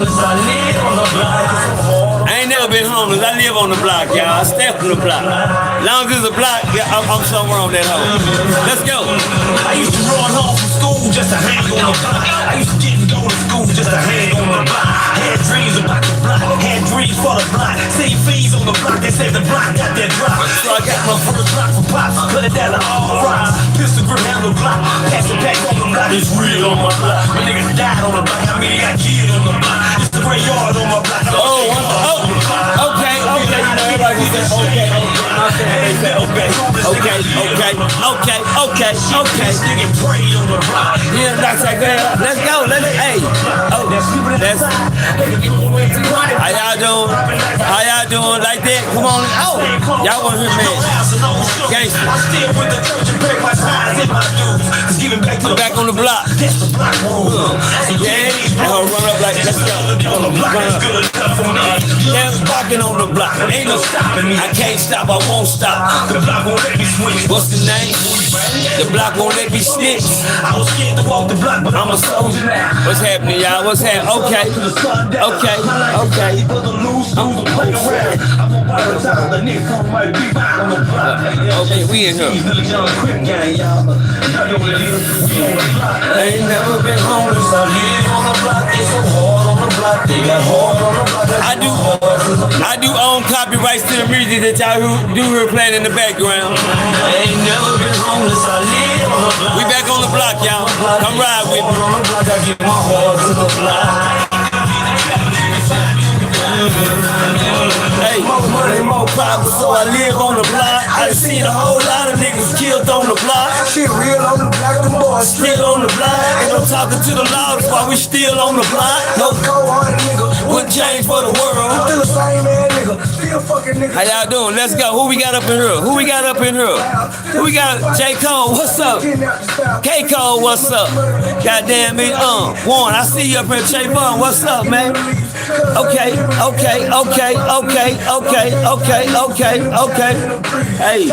I ain't never been homeless. I live on the block, y'all. I stay on the block. Long as it's a block, yeah, I'm somewhere on that hole. Let's go. I used to run home from school just to hang on the block. I used to get go to school just to hang on the block. Had dreams about the block, had dreams for the block. See fees on the block, they said the block got that drop. So I got my first block for pops, put it down to all rocks. Pistol grip on the block, pass it back on the block. It's real on my block. My niggas died on the block, I mean they got killed on the block. It's the graveyard on my block. Okay, you know everybody say okay. Yeah, that's like that. Let's go. How y'all doing? How y'all doing like that? Come on. Oh, y'all want to hear me? Gangsta. I'm back on the block. Yeah, I'll run up like let's go. Yeah, walking on the block. Ain't no stopping me. I can't stop. I won't stop. The block won't let me switch. What's the name? The block won't let me snitch. I was scared to walk the block, but I'm a soldier now. What's happening, y'all? What's happening? Okay, we in here. I ain't never been homeless. I live on the block. It's so hard on the block. They got hard on the block. I do own copyrights to the music that y'all do hear playing in the background. I ain't never been homeless. I live on the block. We back on the block, y'all. Come ride with me. On the block, I get my heart to the block. Hey, more money, more problems, so I live on the block. I done seen a whole lot of niggas killed on the block. Shit real on the block, the boys Still on the block. And I'm talking to the loudest while we still on the block. no go on, nigga. Wouldn't change for the world. Still the same man, nigga. Still fucking nigga. How y'all doing? Let's go. Who we got up in here? Who we got? Who we got? J. Cole, what's up? K. Cole, what's up? Goddamn me, Warren, I see you up here, Trayvon, what's up, man? Okay. Hey,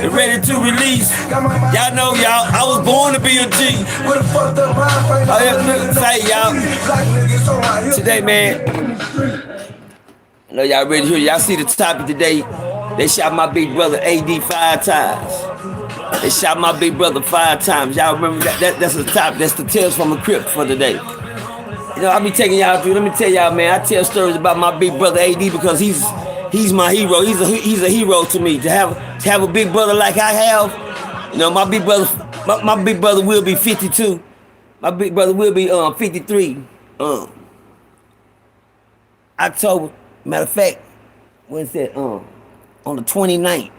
get ready to release. Y'all know, y'all, I was born to be a G. Say, y'all, today, man, I know y'all ready to hear. Y'all see the topic today. They shot my big brother AD 5 times. They shot my big brother 5 times. Y'all remember that? That's the top. That's the Tales from a CRIP for today. You know, I be taking y'all through. Let me tell y'all, man. I tell stories about my big brother AD because he's my hero. He's a hero to me. To have a big brother like I have. You know, my big brother will be 52. My big brother will be 53. October. Matter of fact, when's that? On the 29th.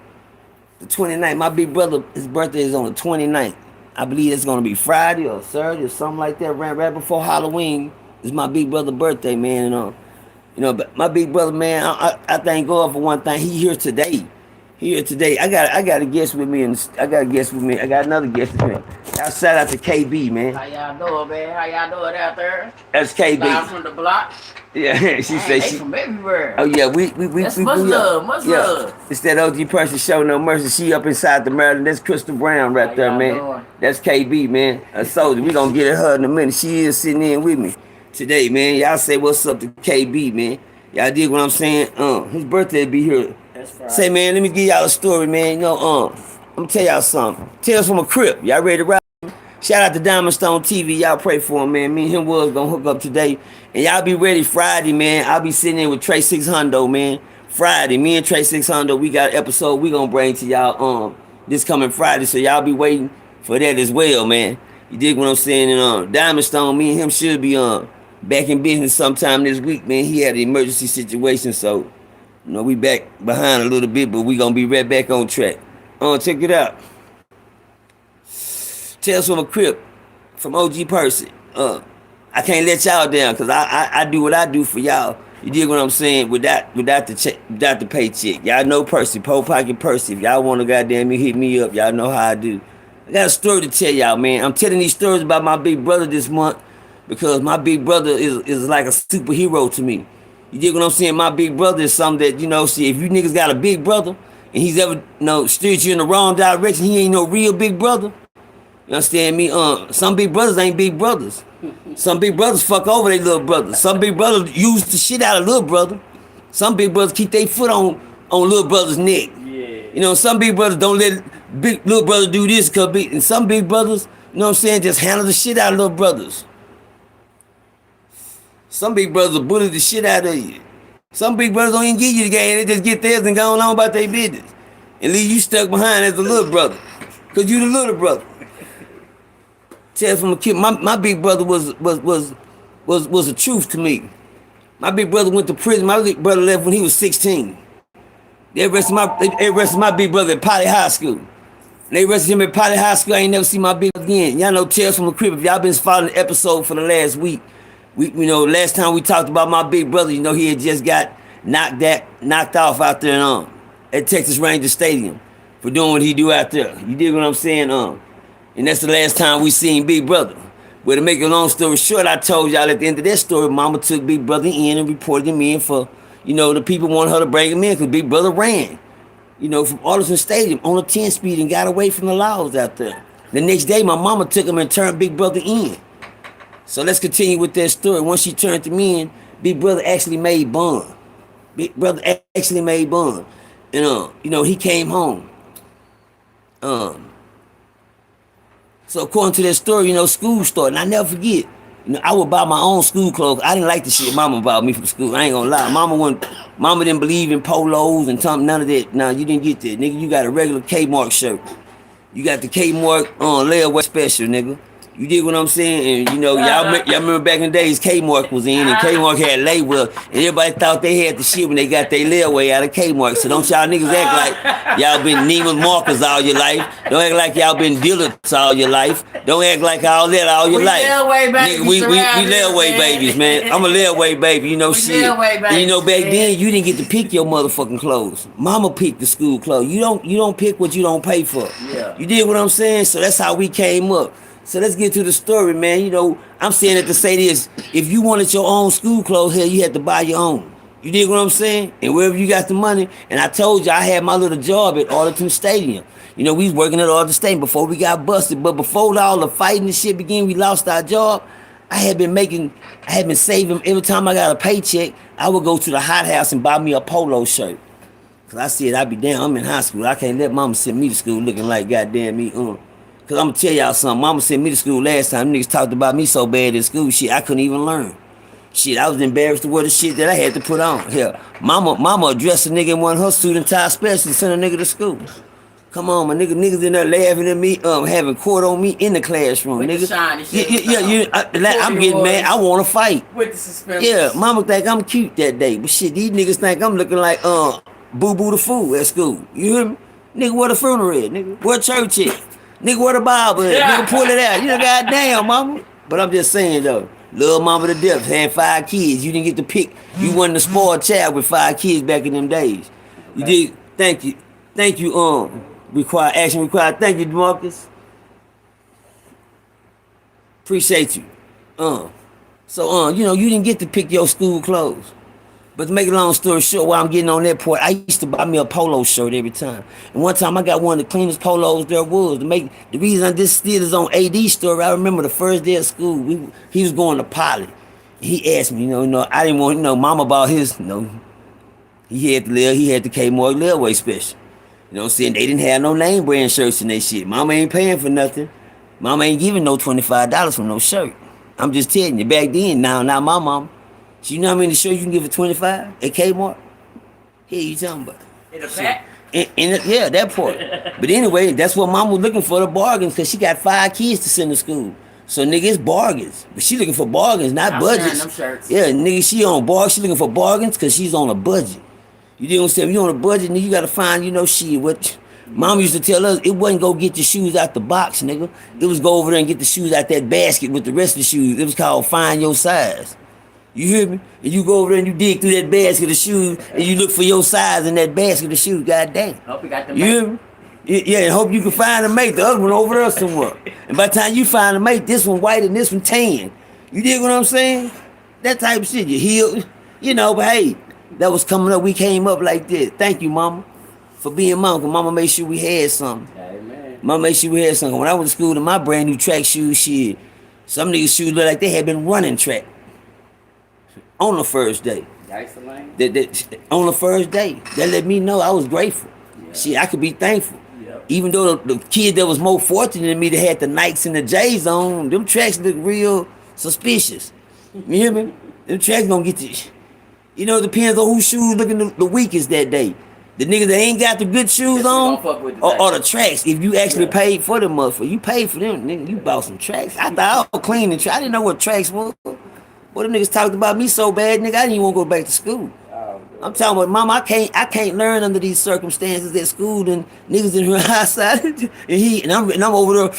The 29th. My big brother, his birthday is on the 29th. I believe it's gonna be Friday or Saturday or something like that. Right before Halloween is my big brother's birthday, man. But my big brother, man, I thank God for one thing. He here today. I got a guest with me, and I got another guest with me. I shout out to KB, man. How y'all doing, man? How y'all doing out there? That's KB. Live from the block. Yeah, she say she from everywhere. Oh yeah, we That's much love. It's that OG person, Show No Mercy. She up inside the Maryland. That's Crystal Brown right there, man. Doing? That's KB, man. A soldier. We gonna get at her in a minute. She is sitting in with me today, man. Y'all say what's up to KB, man. Y'all dig what I'm saying? His birthday be here. That's right. Say, man, let me give y'all a story, man. You know, I'm gonna tell y'all something. Tales from a CRIP. Y'all ready to ride? Shout out to Diamond Stone TV. Y'all pray for him, man. Me and him was gonna hook up today. And y'all be ready Friday, man. I'll be sitting in with Trey 600, man. Friday, me and Trey 600, we got an episode we gonna bring to y'all this coming Friday. So y'all be waiting for that as well, man. You dig what I'm saying? And Diamond Stone, me and him should be back in business sometime this week, man. He had an emergency situation, so you know we back behind a little bit, but we gonna be right back on track. Check it out. Tales from a CRIP from OG Percy. I can't let y'all down because I do what I do for y'all. You dig what I'm saying? Without the paycheck. Y'all know Percy, Pole Pocket Percy. If y'all want to goddamn me, hit me up. Y'all know how I do. I got a story to tell y'all, man. I'm telling these stories about my big brother this month because my big brother is like a superhero to me. You dig what I'm saying? My big brother is something that, you know, see, if you niggas got a big brother and he's ever, steered you in the wrong direction, he ain't no real big brother. You understand me? Some big brothers ain't big brothers. You Some big brothers fuck over their little brothers. Some big brothers use the shit out of little brother. Some big brothers keep their foot on little brother's neck. Yeah. You know, some big brothers don't let big little brother do this, and some big brothers, you know what I'm saying, just handle the shit out of little brothers. Some big brothers will bully the shit out of you. Some big brothers don't even give you the game. They just get theirs and go on about their business. And leave you stuck behind as a little brother. Because you the little brother. Tell from a kid, my big brother was the truth to me. My big brother went to prison. My big brother left when he was 16. They arrested my big brother at Poly High School. They arrested him at Poly High School. I ain't never seen my big brother again. Y'all know Tales from the CRIP. If y'all been following the episode for the last week, last time we talked about my big brother, he had just got knocked off out there at Texas Ranger Stadium for doing what he do out there. You dig what I'm saying? And that's the last time we seen big brother. But to make a long story short, I told y'all at the end of that story, mama took big brother in and reported him in for, the people wanted her to bring him in because big brother ran, from Arlington Stadium on a 10-speed and got away from the laws out there. The next day, my mama took him and turned big brother in. So let's continue with that story. Once she turned him in, big brother actually made bond. Big brother actually made bond. And, he came home. So according to that story, school started. And I never forget, I would buy my own school clothes. I didn't like the shit mama bought me from school. I ain't gonna lie. Mama didn't believe in polos and none of that. Nah, you didn't get that, nigga. You got a regular Kmart shirt. You got the Kmart layaway special, nigga. You dig what I'm saying? And y'all remember back in the days, Kmart was in, and Kmart had layaway, and everybody thought they had the shit when they got their layaway out of Kmart. So don't y'all niggas act like y'all been Neiman Marcus all your life. Don't act like y'all been Dillard's all your life. Don't act like all that all your life. Layaway babies. Nigga, we layaway babies, man. I'm a layaway baby, shit. Layaway babies, and back then you didn't get to pick your motherfucking clothes. Mama picked the school clothes. You don't pick what you don't pay for. Yeah. You did what I'm saying? So that's how we came up. So let's get to the story, man. I'm saying it to say this. If you wanted your own school clothes here, you had to buy your own. You dig what I'm saying? And wherever you got the money, and I told you I had my little job at Arlington Stadium. We was working at Arlington Stadium before we got busted. But before all the fighting and shit began, we lost our job. I had been saving. Every time I got a paycheck, I would go to the hot house and buy me a polo shirt. Cause I said, I'd be damn, I'm in high school. I can't let mama send me to school looking like goddamn me, Cause I'm gonna tell y'all something. Mama sent me to school last time. Niggas talked about me so bad in school. Shit, I couldn't even learn. Shit, I was embarrassed to wear the shit that I had to put on. Hell, mama addressed a nigga in one of her student tie specials and sent a nigga to school. Come on, my niggas in there laughing at me, having court on me in the classroom, with nigga. The shiny shit I'm getting mad. I want to fight. With the suspenders. Yeah, mama think I'm cute that day, but shit, these niggas think I'm looking like Boo Boo the Fool at school. You hear me? Nigga, where the funeral at? Nigga, where church at? Nigga, where the Bible at? Nigga, pull it out. Goddamn, mama. But I'm just saying, though, little mama to death, had 5 kids. You didn't get to pick. You wasn't a spoiled child with 5 kids back in them days. You did. Thank you. Thank you, action required. Thank you, DeMarcus. Appreciate you. So, you didn't get to pick your school clothes. But to make a long story short, while I'm getting on that point, I used to buy me a polo shirt every time. And one time I got one of the cleanest polos there was. The reason this still is on AD story, I remember the first day of school, he was going to Poly. He asked me, I didn't want, mama bought his, he had the Kmart layaway special. You know what I'm saying? They didn't have no name brand shirts in their shit. Mama ain't paying for nothing. Mama ain't giving no $25 for no shirt. I'm just telling you, back then, now my mama, you know how many shirts you can give for 25 at Kmart? Here you talking about. In a pack? Yeah, that part. But anyway, that's what mama was looking for, the bargains, because she got 5 kids to send to school. So nigga, it's bargains. But she looking for bargains, not budgets. Them shirts. Yeah, nigga, she looking for bargains because she's on a budget. You know what I'm saying? If you on a budget, nigga, you gotta find, what mom used to tell us, it wasn't go get your shoes out the box, nigga. It was go over there and get the shoes out that basket with the rest of the shoes. It was called find your size. You hear me? And you go over there and you dig through that basket of shoes and you look for your size in that basket of shoes. God damn. Hope you got the You hear me? Yeah, and hope you can find a mate. The other one over there somewhere. And by the time you find a mate, this one white and this one tan. You dig what I'm saying? That type of shit. You heal, but hey, that was coming up. We came up like this. Thank you, mama, for being mom. Cause mama made sure we had something. Amen. Mama made sure we had something. When I went to school in my brand new track shoes, shit, Some niggas shoes look like they had been running track on the first day. On the first day. That let me know I was grateful. Yeah. Shit, I could be thankful. Yep. Even though the kid that was more fortunate than me that had the Nikes and the J's on, them tracks look real suspicious. You hear me? Them tracks gonna get you. You know, it depends on whose shoes looking the weakest that day. The niggas that ain't got the good shoes on, or the tracks. If you actually paid for them, motherfucker, you paid for them, nigga. You bought some tracks. I thought I was clean and I didn't know what tracks was. What them niggas talked about me so bad, nigga, I didn't even want to go back to school. I'm talking about, mama, I can't learn under these circumstances at school and niggas in here outside and I'm over there.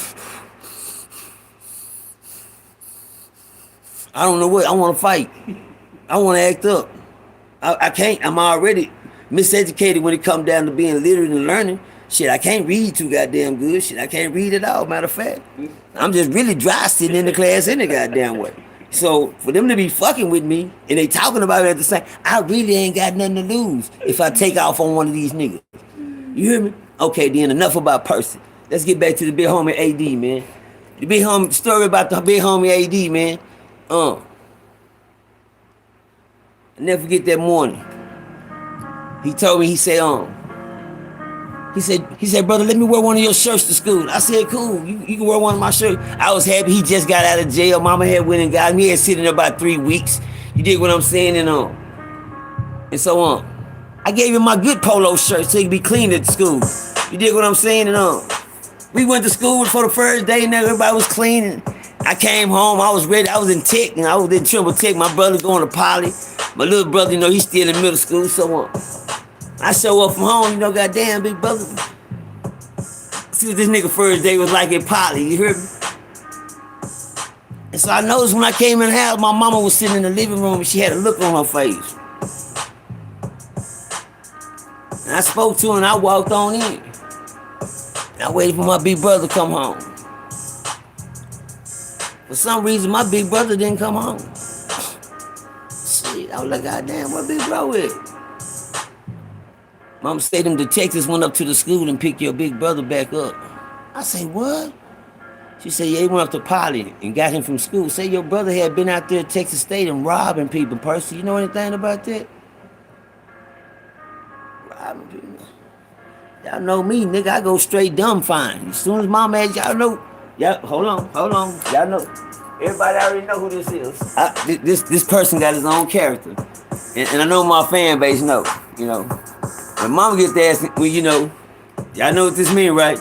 I don't know what, I want to fight. I want to act up. I can't, I'm already miseducated when it comes down to being literate and learning. Shit, I can't read too goddamn good. Shit, I can't read at all, matter of fact. I'm just really dry sitting in the class any goddamn way. So for them to be fucking with me and they talking about it at the same, I really ain't got nothing to lose if I take off on one of these niggas. You hear me? Okay, then enough about Percy. Let's get back to the big homie AD, man. The big homie story about the big homie AD, man. I never forget that morning. He told me, he said, brother, let me wear one of your shirts to school. I said, cool, you can wear one of my shirts. I was happy he just got out of jail. Mama had went and got him. He had sitting there about 3 weeks. You dig what I'm saying? And so on. I gave him my good polo shirt so he could be clean at school. You dig what I'm saying? And we went to school for the first day and everybody was clean. And I came home, I was ready. I was in Tech and I was in Trimble Tech. My brother going to Poly. My little brother, he's still in middle school, so on. I show up from home, goddamn, big brother. See what this nigga first day was like at Poly, you heard me? And so I noticed when I came in the house, my mama was sitting in the living room and she had a look on her face. And I spoke to her and I walked on in. And I waited for my big brother to come home. For some reason, my big brother didn't come home. Shit, I was like, goddamn, what big bro is? Mama said them detectives went up to the school and picked your big brother back up. I say, what? She said, yeah, he went up to Poly and got him from school. Say your brother had been out there at Texas State and robbing people. Percy, you know anything about that? Robbing people. Y'all know me, nigga. I go straight dumb fine. As soon as mama asked, y'all know. Yeah, hold on. Y'all know. Everybody already know who this is. This person got his own character. And I know my fan base know, When mama gets to asking, well, y'all know what this mean, right?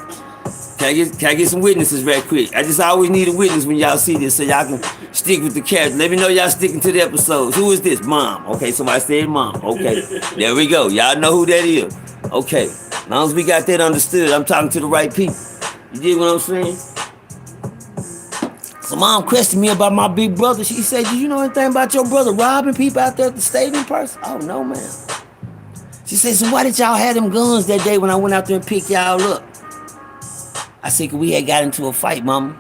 Can I get some witnesses right quick? I just always need a witness when y'all see this so y'all can stick with the character. Let me know y'all sticking to the episodes. Who is this? Mom. Okay, somebody said mom. Okay, there we go. Y'all know who that is. Okay, as long as we got that understood, I'm talking to the right people. You dig what I'm saying? So mom questioned me about my big brother. She said, do you know anything about your brother robbing people out there at the stadium person? Oh, no, man. She said, so why did y'all have them guns that day when I went out there and picked y'all up? I said, cause we had got into a fight, mama.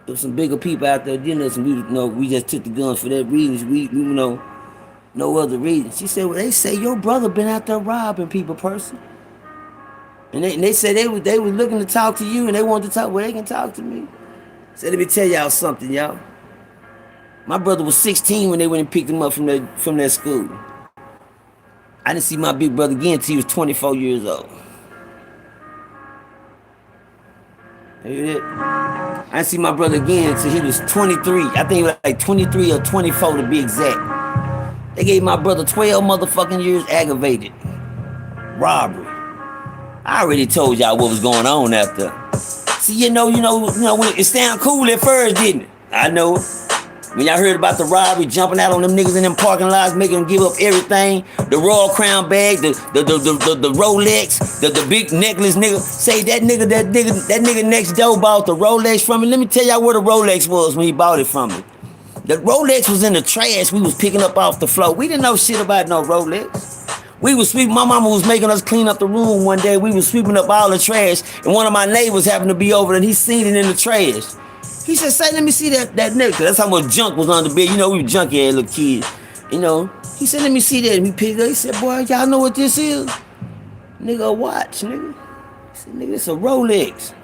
There was some bigger people out there doing this, and we just took the guns for that reason. We no other reason. She said, well, they say your brother been out there robbing people, person. And they said they were looking to talk to you, and they wanted to talk. Well, they can talk to me. So let me tell y'all something, y'all. My brother was 16 when they went and picked him up from that school. I didn't see my big brother again until he was 24 years old. You hear that? I didn't see my brother again until he was 23. I think he was like 23 or 24 to be exact. They gave my brother 12 motherfucking years aggravated robbery. I already told y'all what was going on out there. See, when it sound cool at first, didn't it? I know. When y'all heard about the robbery, jumping out on them niggas in them parking lots, making them give up everything, the Royal Crown bag, the Rolex, the big necklace, nigga. Say that nigga next door bought the Rolex from me. Let me tell y'all where the Rolex was when he bought it from me. The Rolex was in the trash we was picking up off the floor. We didn't know shit about no Rolex. We was sweeping, my mama was making us clean up the room one day. We was sweeping up all the trash, and one of my neighbors happened to be over there, and he seen it in the trash. He said, say, let me see that nigga. That's how much junk was on the bed. We were junky ass little kids. He said, let me see that. And we picked it up. He said, boy, y'all know what this is? Nigga, a watch, nigga. He said, nigga, it's a Rolex.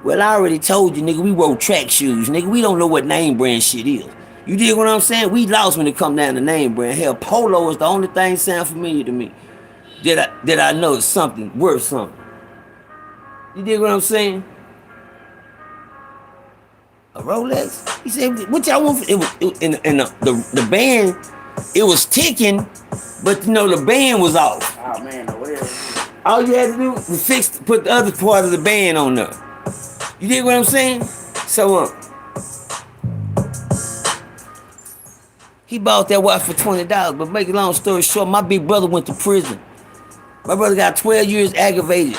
Well, I already told you, nigga, we wore track shoes. Nigga, we don't know what name brand shit is. You dig what I'm saying? We lost when it come down to name brand. Hell, Polo is the only thing sound familiar to me. That I know is something, worth something. You dig what I'm saying? A Rolex? He said, what y'all want? It was in the band, it was ticking, but you know the band was off. Oh man, no way. All you had to do was put the other part of the band on there. You dig what I'm saying? So he bought that watch for $20. But make a long story short, my big brother went to prison. My brother got 12 years aggravated.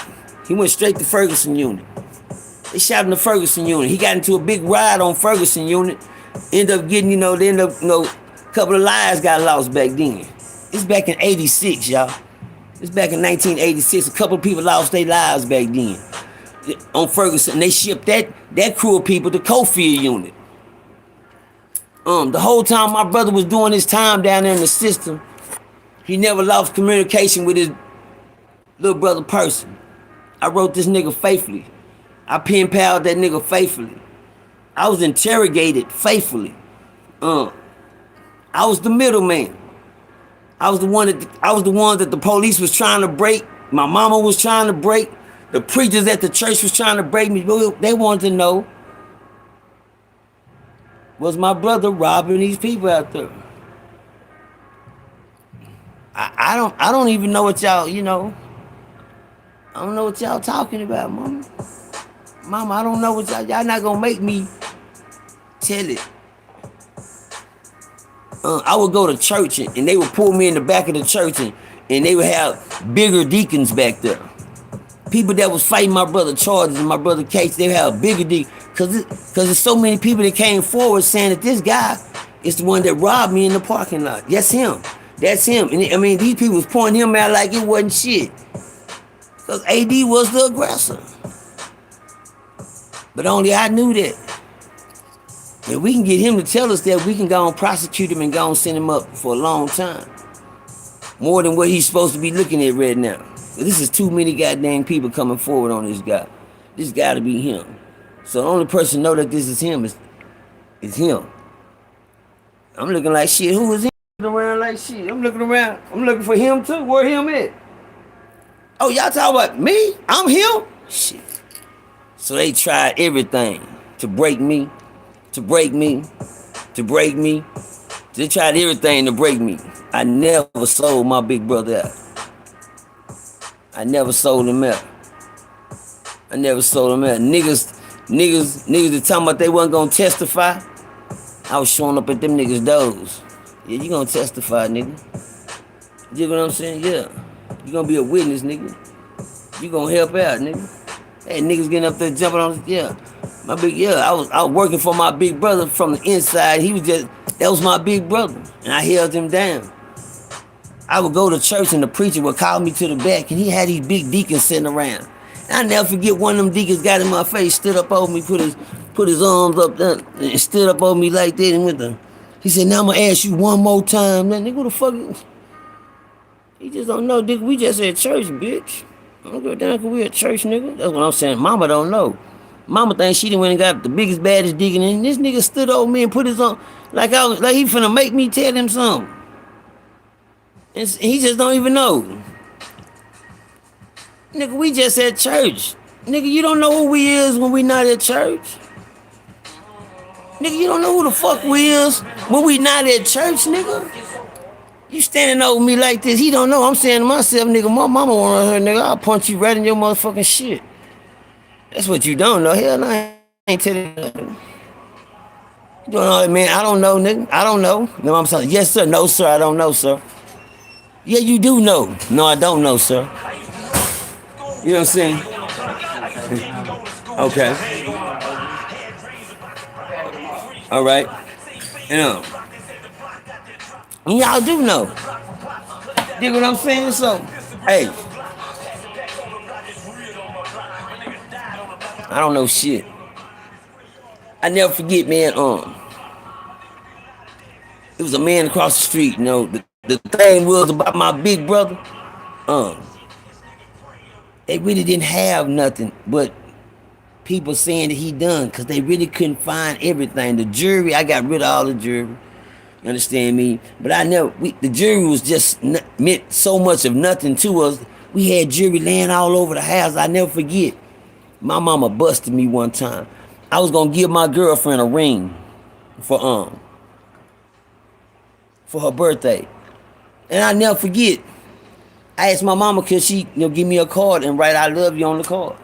He went straight to Ferguson unit. They shot him to Ferguson unit. He got into a big ride on Ferguson unit. Ended up getting, a couple of lives got lost back then. It's back in 86, y'all. It's back in 1986. A couple of people lost their lives back then. On Ferguson. They shipped that crew of people to Cofield unit. The whole time my brother was doing his time down there in the system, he never lost communication with his little brother person. I wrote this nigga faithfully. I pen palled that nigga faithfully. I was interrogated faithfully. I was the middleman. I was the one that the police was trying to break. My mama was trying to break. The preachers at the church was trying to break me. They wanted to know, was my brother robbing these people out there? I don't even know what y'all, I don't know what y'all talking about, mama. Mama, I don't know what y'all not gonna make me tell it. I would go to church and they would pull me in the back of the church and they would have bigger deacons back there. People that was fighting my brother charges and my brother case, they would have bigger deacons. Cause there's so many people that came forward saying that this guy is the one that robbed me in the parking lot. That's him. That's him. And I mean, these people was pointing him out like it wasn't shit. Cause AD was the aggressor. But only I knew that. If we can get him to tell us that, we can go and prosecute him and go and send him up for a long time. More than what he's supposed to be looking at right now. But this is too many goddamn people coming forward on this guy. This got to be him. So the only person know that this is him is him. I'm looking like shit. Who is him? Looking around like shit. I'm looking around. I'm looking for him too. Where him at? Oh, y'all talking about me? I'm him? Shit. So they tried everything to break me. To break me. They tried everything to break me. I never sold my big brother out. I never sold him out. Niggas that talking about they wasn't gonna testify. I was showing up at them niggas' doors. Yeah, you gonna testify, nigga. You know what I'm saying? Yeah. You gonna be a witness, nigga. You gonna help out, nigga. Hey, niggas getting up there jumping on, yeah. I was working for my big brother from the inside. That was my big brother. And I held him down. I would go to church and the preacher would call me to the back and he had these big deacons sitting around. And I never forget one of them deacons got in my face, stood up over me, put his arms up there and stood up over me like that and he said, now I'm gonna ask you one more time. Now, nigga, what the fuck? He just don't know, nigga. We just at church, bitch. I don't give a damn 'cause we at church, nigga. That's what I'm saying. Mama don't know. Mama thinks she done went and got the biggest, baddest deacon, and this nigga stood over me and put his arm like he finna make me tell him something. And he just don't even know. Nigga, we just at church. Nigga, you don't know who we is when we not at church. Nigga, you don't know who the fuck we is when we not at church, nigga. You standing over me like this, he don't know. I'm saying to myself, nigga, my mama want her, nigga, I'll punch you right in your motherfucking shit. That's what you don't know. Hell no, I ain't telling you nothing. You don't know, man, I don't know, nigga. I don't know. No, I'm saying, yes, sir. No, sir, I don't know, sir. Yeah, you do know. No, I don't know, sir. You know what I'm saying? Okay. All right. And y'all do know. Dig what I'm saying? So, hey. I don't know shit. I never forget, man, it was a man across the street, the thing was about my big brother, they really didn't have nothing but people saying that he done because they really couldn't find everything. The jury, I got rid of all the jury. You understand me? But I never, the jury was just meant so much of nothing to us. We had jury laying all over the house. I never forget. My mama busted me one time. I was gonna give my girlfriend a ring for her birthday. And I never forget. I asked my mama could she give me a card and write I love you on the card.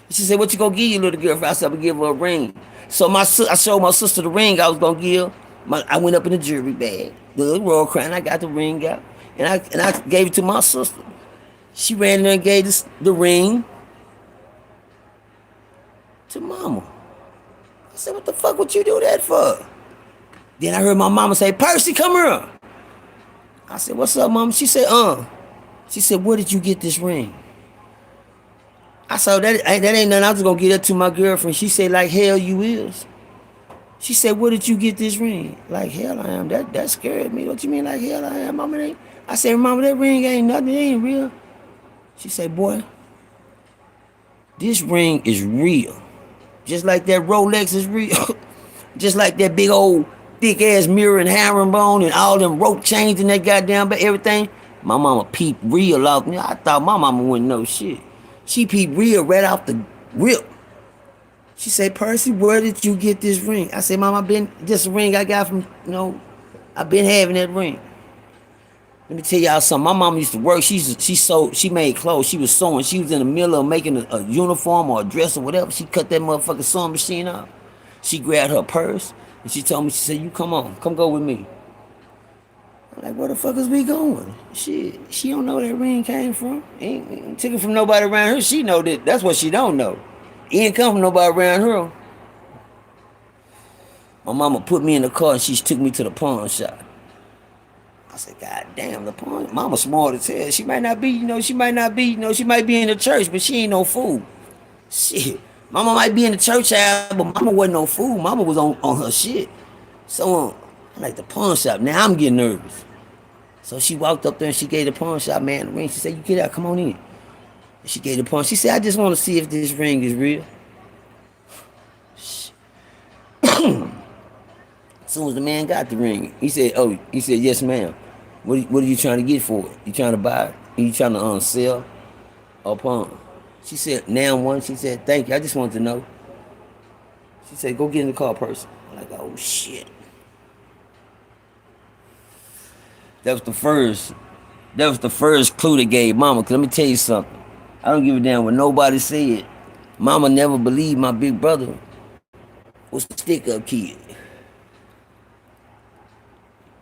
She said, what you gonna give your little girlfriend? I said, I'm gonna give her a ring. So I showed my sister the ring I was gonna give. I went up in the jury bag, the little royal crown. I got the ring out, and I gave it to my sister. She ran there and gave the ring to mama. I said, what the fuck would you do that for? Then I heard my mama say, Percy, come here. I said, what's up, mama? She said, She said, where did you get this ring? I said, that ain't nothing. I was gonna give that to my girlfriend. She said, like hell you is. She said, where did you get this ring? Like hell I am. That scared me. What you mean like hell I am, mama? I said, mama, that ring ain't nothing. It ain't real. She said, boy, this ring is real. Just like that Rolex is real. Just like that big old thick ass mirror and herringbone and all them rope chains and that goddamn but everything. My mama peeped real off me. I thought my mama wouldn't know shit. She peeped real right off the rip. She said, Percy, where did you get this ring? I said, Mama, this ring I got from, I've been having that ring. Let me tell y'all something. My mama used to work. She made clothes. She was sewing. She was in the middle of making a uniform or a dress or whatever. She cut that motherfucking sewing machine off. She grabbed her purse and she told me, she said, you come go with me. I'm like, where the fuck is we going? She don't know where that ring came from. Ain't took it from nobody around her. She know that. That's what she don't know. It ain't come from nobody around her. My mama put me in the car and she took me to the pawn shop. I said, God damn, the pawn. Mama smart as hell. She might be in the church, but she ain't no fool. Shit. Mama might be in the church house, but mama wasn't no fool. Mama was on her shit. So I'm like, the pawn shop. Now I'm getting nervous. So she walked up there and she gave the pawn shop man the ring. She said, you get out, come on in. And she gave the pawn. She said, I just want to see if this ring is real. As soon as the man got the ring, he said, yes, ma'am. What are you trying to get for it? You trying to buy it? Are you trying to sell or pawn? She said, now one. She said, thank you. I just wanted to know. She said, go get in the car, person. I'm like, oh, shit. That was the first clue they gave mama. Cause let me tell you something. I don't give a damn what nobody said. Mama never believed my big brother was a stick-up kid.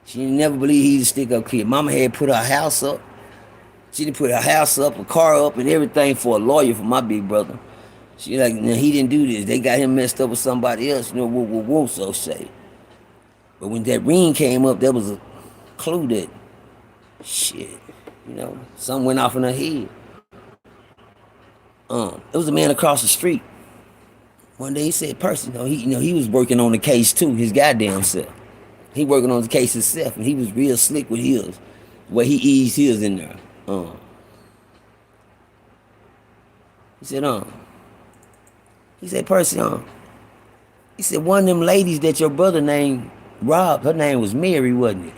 She never believed he was a stick-up kid. Mama had put her house up. She done put her house up, a car up, and everything for a lawyer for my big brother. She like, no, he didn't do this. They got him messed up with somebody else. So say. But when that ring came up, there was a clue that, shit, something went off in her head. There was a man across the street. One day he said, Percy, he was working on the case too, his goddamn self. He working on the case himself, and he was real slick with his, where he eased his in there. He said, Percy, he said, one of them ladies that your brother named Rob, her name was Mary, wasn't it?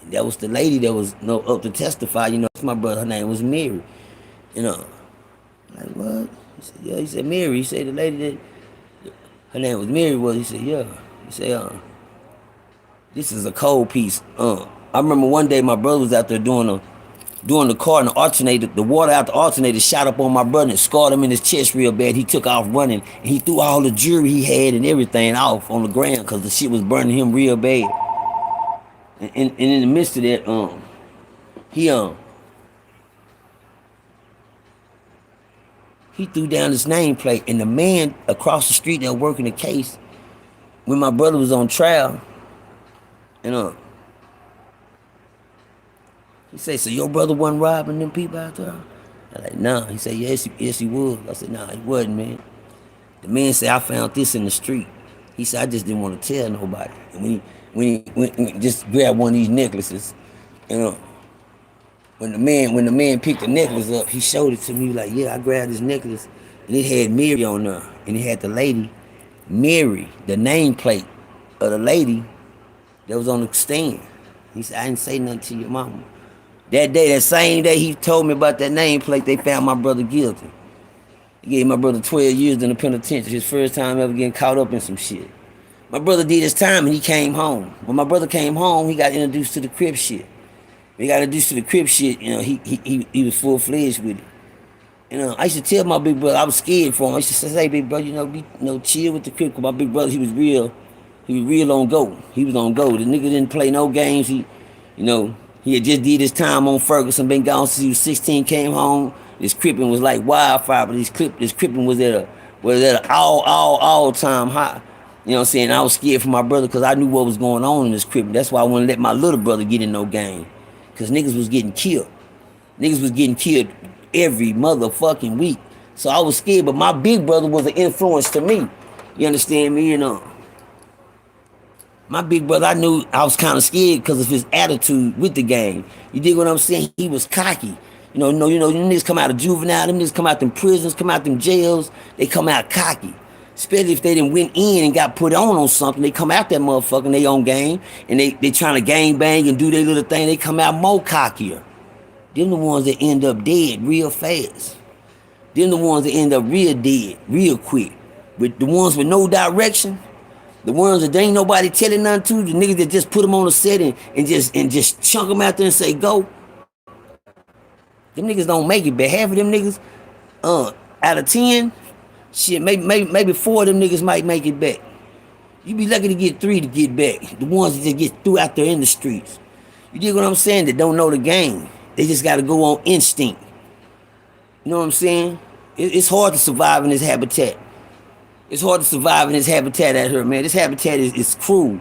And that was the lady that was up to testify, it's my brother, her name was Mary. Like, what? He said, yeah, he said, Mary. He said, the lady that, her name was Mary, he said, yeah. He said, this is a cold piece. I remember one day my brother was out there doing the car, and the water out the alternator shot up on my brother and scarred him in his chest real bad. He took off running, and he threw all the jewelry he had and everything off on the ground because the shit was burning him real bad. And in the midst of that, he threw down his nameplate, and the man across the street that was working the case, when my brother was on trial, and he said, so your brother wasn't robbing them people out there? I'm like, nah. He said, yes, he was. I said, nah, he wasn't, man. The man said, I found this in the street. He said, I just didn't want to tell nobody. And when he just grabbed one of these necklaces, when the man picked the necklace up, he showed it to me like, yeah, I grabbed this necklace and it had Mary on there. And it had the lady, Mary, the nameplate of the lady that was on the stand. He said, I didn't say nothing to your mama. That day, that same day he told me about that nameplate, they found my brother guilty. He gave my brother 12 years in the penitentiary, his first time ever getting caught up in some shit. My brother did his time and he came home. When my brother came home, he got introduced to the CRIP shit. When he got introduced to the CRIP shit, he was full-fledged with it. I used to tell my big brother, I was scared for him. I used to say, hey, big brother, chill with the CRIP. Cause my big brother, he was real on go. He was on go. The nigga didn't play no games. He had just did his time on Ferguson, been gone since he was 16, came home. This cripping was like wildfire, but this cripping was at an all time high. You know what I'm saying? I was scared for my brother because I knew what was going on in this cripping. That's why I wouldn't let my little brother get in no game. Because niggas was getting killed. Niggas was getting killed every motherfucking week. So I was scared, but my big brother was an influence to me. You understand me? My big brother, I knew I was kind of scared because of his attitude with the game. You dig what I'm saying? He was cocky. Them niggas come out of juvenile, them niggas come out them prisons, come out them jails, they come out cocky. Especially if they didn't went in and got put on something, they come out that motherfucker in their own game, and they trying to gang bang and do their little thing, they come out more cockier. Them the ones that end up dead real fast. Them the ones that end up real dead, real quick. With the ones with no direction, the ones that there ain't nobody telling nothing to, the niggas that just put them on the set and just chunk them out there and say go. Them niggas don't make it, but half of them niggas, out of 10, shit, maybe 4 of them niggas might make it back. You be lucky to get 3 to get back. The ones that just get through out there in the streets. You dig what I'm saying? That don't know the game. They just gotta go on instinct. You know what I'm saying? It's hard to survive in this habitat. It's hard to survive in this habitat out here, man. This habitat is cruel.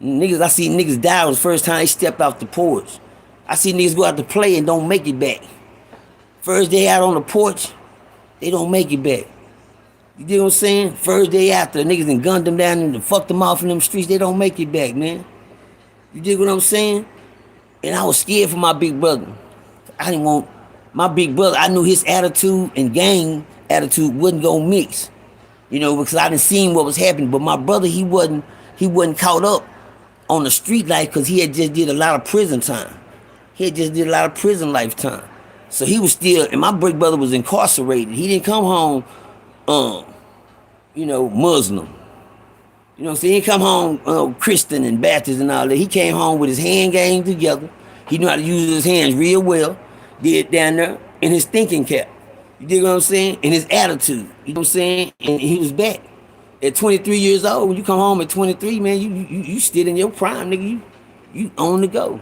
I see niggas die the first time they step out the porch. I see niggas go out to play and don't make it back. First day out on the porch, they don't make it back. You dig what I'm saying? First day out, the niggas and gunned them down and fucked them off in them streets, they don't make it back, man. You dig what I'm saying? And I was scared for my big brother. I didn't want my big brother, I knew his attitude and gang attitude wouldn't go mix. Because I didn't see what was happening. But my brother, he wasn't caught up on the street life because he had just did a lot of prison time. He had just did a lot of prison lifetime. So he was still, and my big brother was incarcerated. He didn't come home, Muslim. You know what I'm saying? He come home Christian and Baptist and all that. He came home with his hand game together. He knew how to use his hands real well. Did down there in his thinking cap. You dig what I'm saying? And his attitude. You know what I'm saying? And he was back. At 23 years old, when you come home at 23, man, you still in your prime, nigga. You on the go.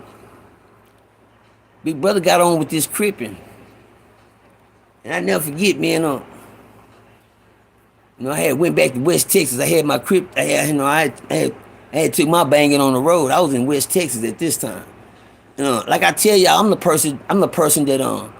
Big brother got on with this cripping. And I never forget, man, I had went back to West Texas. I had my crip. I had took my banging on the road. I was in West Texas at this time. Like I tell y'all, I'm the person that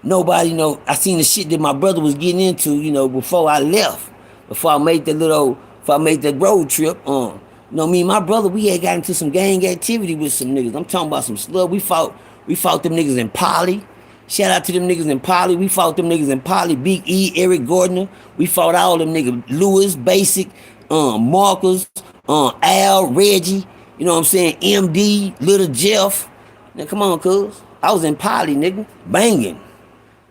nobody I seen the shit that my brother was getting into, before I left, before I made that road trip. Me and my brother, we had got into some gang activity with some niggas. I'm talking about some slug. We fought them niggas in Poly. Shout out to them niggas in Poly. We fought them niggas in Poly. Big E, Eric Gardner. We fought all them niggas. Lewis, Basic, Marcus, Al, Reggie. You know what I'm saying? MD, Little Jeff. Now come on, cuz. I was in Poly, nigga. Banging.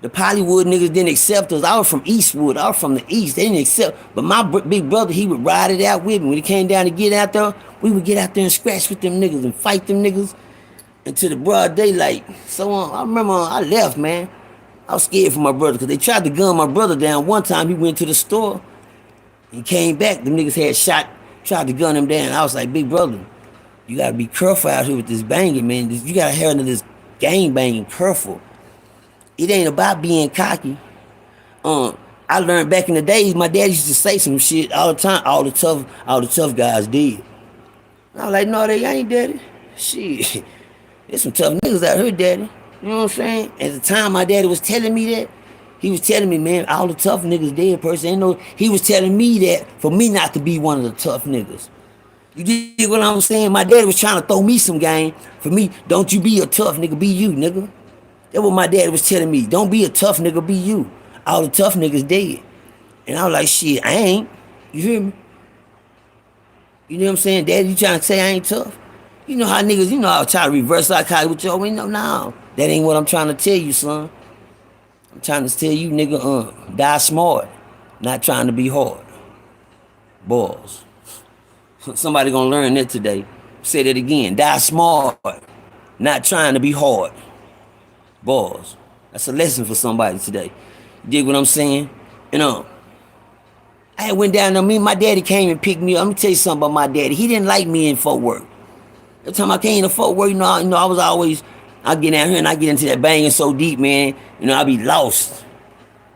The Pollywood niggas didn't accept us. I was from Eastwood. I was from the East. They didn't accept. But my big brother, he would ride it out with me. When he came down to get out there, we would get out there and scratch with them niggas and fight them niggas until the broad daylight. So I remember I left, man. I was scared for my brother because they tried to gun my brother down. One time he went to the store and came back. Them niggas had tried to gun him down. I was like, big brother, you got to be careful out here with this banging, man. You got to handle this gang banging careful. It ain't about being cocky. I learned back in the days, my dad used to say some shit all the time. All the tough guys did. I was like, no, they ain't, daddy. Shit, there's some tough niggas out here, daddy. You know what I'm saying? At the time, my daddy was telling me that. He was telling me, man, all the tough niggas dead, person. He was telling me that for me not to be one of the tough niggas. You dig what I'm saying? My daddy was trying to throw me some game. For me, don't you be a tough nigga, be you, nigga. That's what my daddy was telling me. Don't be a tough nigga, be you. All the tough niggas dead. And I was like, shit, I ain't. You hear me? You know what I'm saying? Daddy, you trying to say I ain't tough? You know how niggas, you know how I try to reverse psychology with you. You know, no. That ain't what I'm trying to tell you, son. I'm trying to tell you, nigga, die smart. Not trying to be hard. Balls. Somebody gonna learn that today. Say that again. Die smart. Not trying to be hard. Balls. That's a lesson for somebody today. You dig what I'm saying? I went down there. My daddy came and picked me up. Let me tell you something about my daddy. He didn't like me in Fort Worth. Every time I came to Fort Worth, I was always, I get down here and I get into that banging so deep, man. I be lost.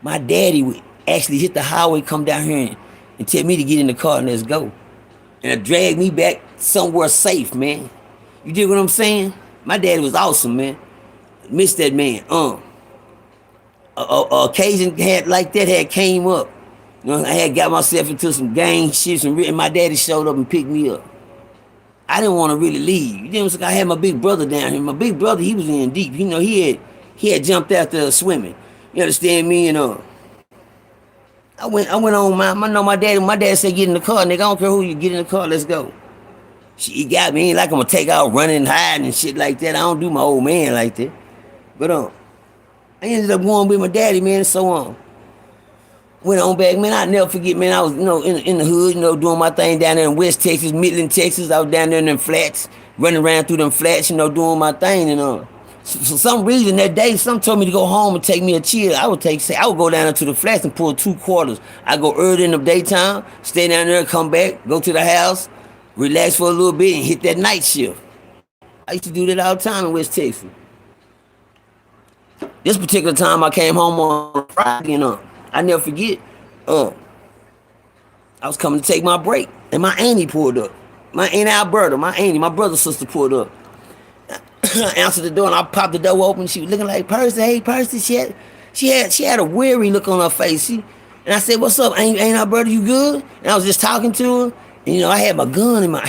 My daddy would actually hit the highway, come down here and tell me to get in the car and let's go. And drag me back somewhere safe, man. You dig what I'm saying? My daddy was awesome, man. Miss that man. Occasion had came up. I had got myself into some gang shit, and my daddy showed up and picked me up. I didn't want to really leave. You know what I'm saying? I had my big brother down here. My big brother, he was in deep. He had jumped out there swimming. You understand me? I went on my dad said get in the car, nigga. I don't care who you, get in the car, let's go. He got me. Ain't like I'm gonna take out running and hiding and shit like that. I don't do my old man like that. But I ended up going with my daddy, man, and so on. Went on back, man. I never forget, man. I was, in the hood, doing my thing down there in West Texas, Midland, Texas. I was down there in them flats, running around through them flats, doing my thing, For some reason that day, some told me to go home and take me a chill. I would go down there to the flats and pull 2 quarters. I go early in the daytime, stay down there, come back, go to the house, relax for a little bit, and hit that night shift. I used to do that all the time in West Texas. This particular time I came home on Friday, I never forget. I was coming to take my break, and my auntie pulled up. My auntie Alberta, my brother's sister pulled up. I answered the door and I popped the door open. She was looking like, Percy, hey Percy. She had a weary look on her face. And I said, what's up, Aunt Alberta, you good? And I was just talking to her. And I had my gun in my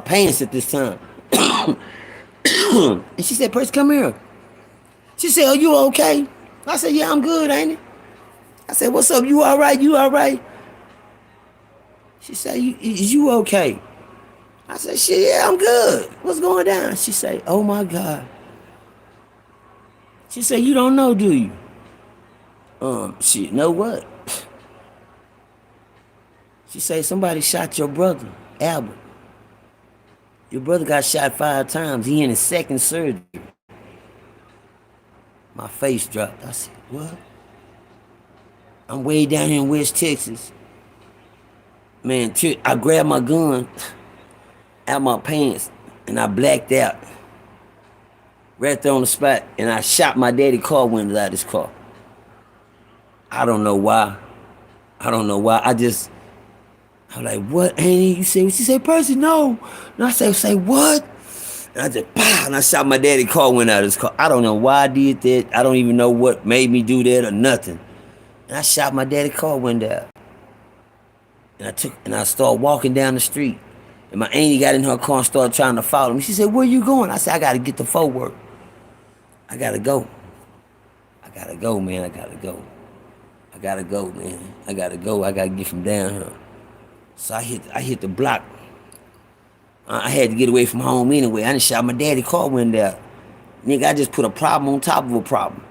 pants at this time. And she said, Percy, come here. She said, are you okay? I said, yeah, I'm good, ain't it? I said, what's up? You all right? You all right? She said, is you okay? I said, shit, yeah, I'm good. What's going down? She said, oh my God. She said, you don't know, do you? Shit, know what? She said, somebody shot your brother, Albert. Your brother got shot 5 times. He in his 2nd surgery. My face dropped. I said, what? I'm way down here in West Texas. Man, I grabbed my gun out my pants and I blacked out. Right there on the spot. And I shot my daddy's car windows out of his car. I don't know why. I was like, what, Annie? She said, Percy, no. And I say what? And I just, pow, and I shot my daddy's car window out of his car. I don't know why I did that. I don't even know what made me do that or nothing. And I shot my daddy's car window out. And I started walking down the street. And my auntie got in her car and started trying to follow me. She said, where you going? I said, I got to get to Fort Worth. I got to go, man. I got to go, man. I got to get from down here. So I hit the block. I had to get away from home anyway. I done shot my daddy's car window out. Nigga, I just put a problem on top of a problem.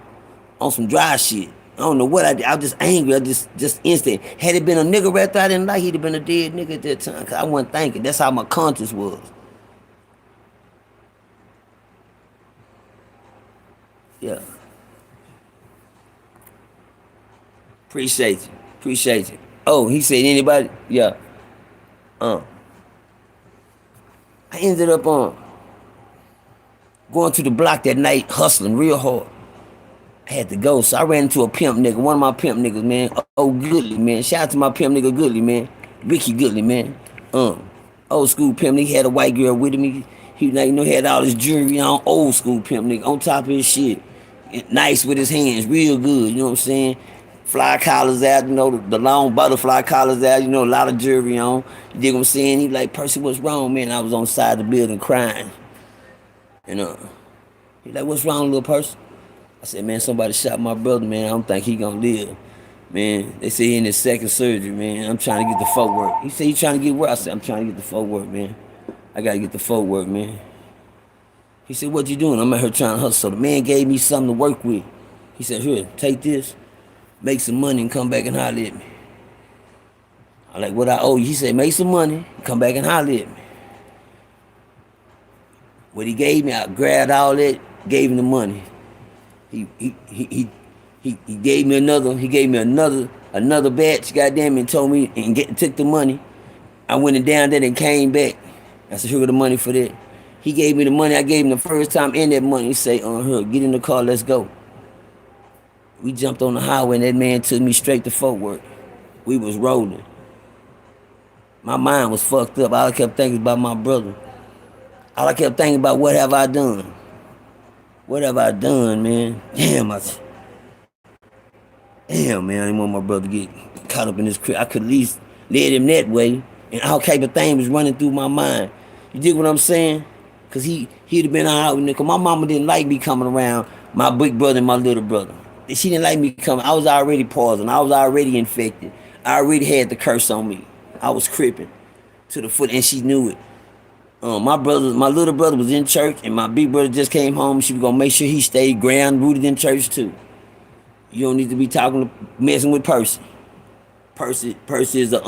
On some dry shit. I don't know what I did. I was just angry. I just instant. Had it been a nigga right there I didn't like, he'd have been a dead nigga at that time. Cause I wasn't thinking. That's how my conscience was. Yeah. Appreciate you. Oh, he said anybody? Yeah. I ended up going to the block that night, hustling real hard. I had to go, so I ran into a pimp nigga, one of my pimp niggas, man. Oh, Goodly, man. Shout out to my pimp nigga Goodly, man. Ricky Goodly, man. Old school pimp nigga. He had a white girl with him. He had all his jewelry on. Old school pimp nigga, on top of his shit. Nice with his hands, real good, you know what I'm saying? Fly collars out, the long butterfly collars out, a lot of jewelry on. You dig what I'm saying? He like, Percy, what's wrong, man? I was on the side of the building crying. He like, what's wrong, little person? I said, man, somebody shot my brother, man. I don't think he gonna live. Man, they say he in his second surgery, man. I'm trying to get the footwork. He said, you trying to get where? I said, I'm trying to get the footwork, man. I gotta get the footwork, man. He said, what you doing? I'm out here trying to hustle. So the man gave me something to work with. He said, here, take this, make some money and come back and holler at me. I'm like, what I owe you? He said, make some money, come back and holler at me. What he gave me, I grabbed all that, gave him the money. He gave me another batch, goddamn, and told me and took the money. I went down there and came back. I said, here go the money for that. He gave me the money. I gave him the first time in that money. He said, here, get in the car, let's go. We jumped on the highway and that man took me straight to Fort Worth. We was rolling. My mind was fucked up. All I kept thinking about my brother. All I kept thinking about, what have I done? What have I done, man? Damn, man, I didn't want my brother to get caught up in this crap. I could at least lead him that way. And all type of things was running through my mind. You dig what I'm saying? Because he'd have been out. Because my mama didn't like me coming around my big brother and my little brother. She didn't like me coming. I was already pausing. I was already infected. I already had the curse on me. I was cripping to the foot, and she knew it. My little brother was in church, and my big brother just came home. She was gonna make sure he stayed ground rooted in church too. You don't need to be messing with Percy. Percy is a